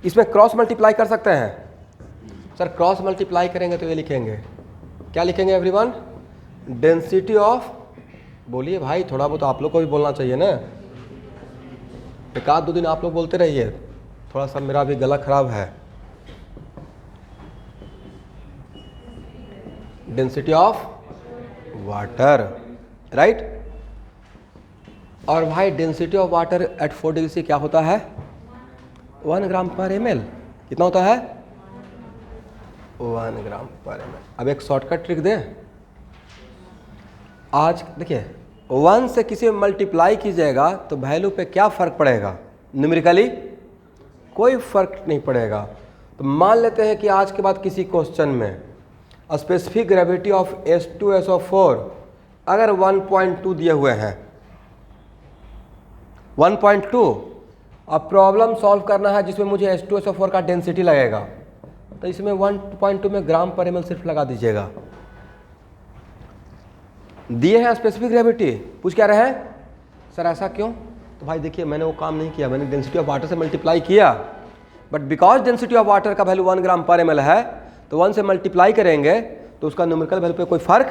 इसमें क्रॉस मल्टीप्लाई कर सकते हैं सर, क्रॉस मल्टीप्लाई करेंगे तो ये लिखेंगे, क्या लिखेंगे एवरीवन, डेंसिटी ऑफ, बोलिए भाई, थोड़ा बहुत आप लोग को भी बोलना चाहिए ना, 1-2 दिन आप लोग बोलते रहिए, थोड़ा सा मेरा भी गला खराब है। Density of water, right. और भाई density of water eight 4 degree से क्या होता है? 1 ग्राम पर ml। कितना होता है? 1 ग्राम पर ml। अब एक शॉर्टकट ट्रिक दें। आज देखिए 1 से किसी में मल्टीप्लाई कीजिएगा तो वैल्यू पे क्या फ़र्क पड़ेगा? न्यूमेरिकली कोई फ़र्क नहीं पड़ेगा। तो मान लेते हैं कि आज के बाद किसी क्वेश्चन में स्पेसिफिक ग्रेविटी ऑफ H2SO4 अगर 1.2 दिए हुए हैं, 1.2, अब प्रॉब्लम सॉल्व करना है जिसमें मुझे H2SO4 का डेंसिटी लगेगा, तो इसमें 1.2 में ग्राम पर ml सिर्फ लगा दीजिएगा। दिए हैं स्पेसिफिक ग्रेविटी, पूछ क्या रहे हैं सर ऐसा क्यों? तो भाई देखिए मैंने वो काम नहीं किया, मैंने डेंसिटी ऑफ वाटर से मल्टीप्लाई किया, but because density of water का वैल्यू 1 ग्राम पर ml है तो 1 से मल्टीप्लाई करेंगे तो उसका न्यूमेरिकल वैल्यू पे कोई फर्क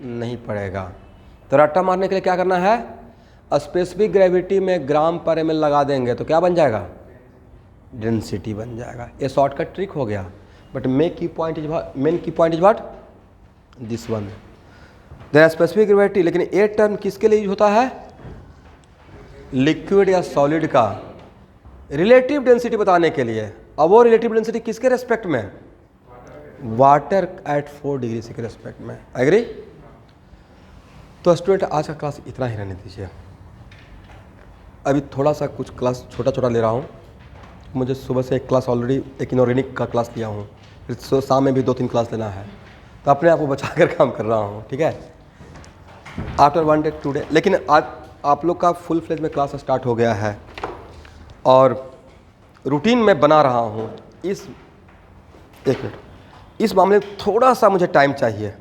नहीं पड़ेगा। तो रट्टा मारने के लिए क्या करना है? स्पेसिफिक ग्रेविटी में ग्राम पर ml लगा देंगे तो क्या बन जाएगा? डेंसिटी बन जाएगा। ये शॉर्टकट ट्रिक हो गया, बट मेन की point is what? This one. There specific gravity, लेकिन ये टर्म किसके लिए यूज होता है? लिक्विड या सॉलिड का रिलेटिव डेंसिटी बताने के लिए। अब वो रिलेटिव डेंसिटी किसके रेस्पेक्ट में? वाटर एट 4 डिग्री से के रेस्पेक्ट में। एग्री? तो स्टूडेंट आज का क्लास इतना ही रहने दीजिए। अभी थोड़ा सा कुछ क्लास छोटा छोटा ले रहा हूँ। मुझे सुबह से एक क्लास ऑलरेडी एक इनऑर्गेनिक का क्लास लिया हूँ, फिर शाम में भी 2-3 क्लास लेना है, तो अपने आप को बचा कर काम कर रहा हूँ, ठीक है। आफ्टर 1 डे 2 डे, लेकिन आज आप लोग का फुल फ्लेज में क्लास स्टार्ट हो गया है और रूटीन में बना रहा हूँ। एक मिनट, इस मामले में थोड़ा सा मुझे टाइम चाहिए।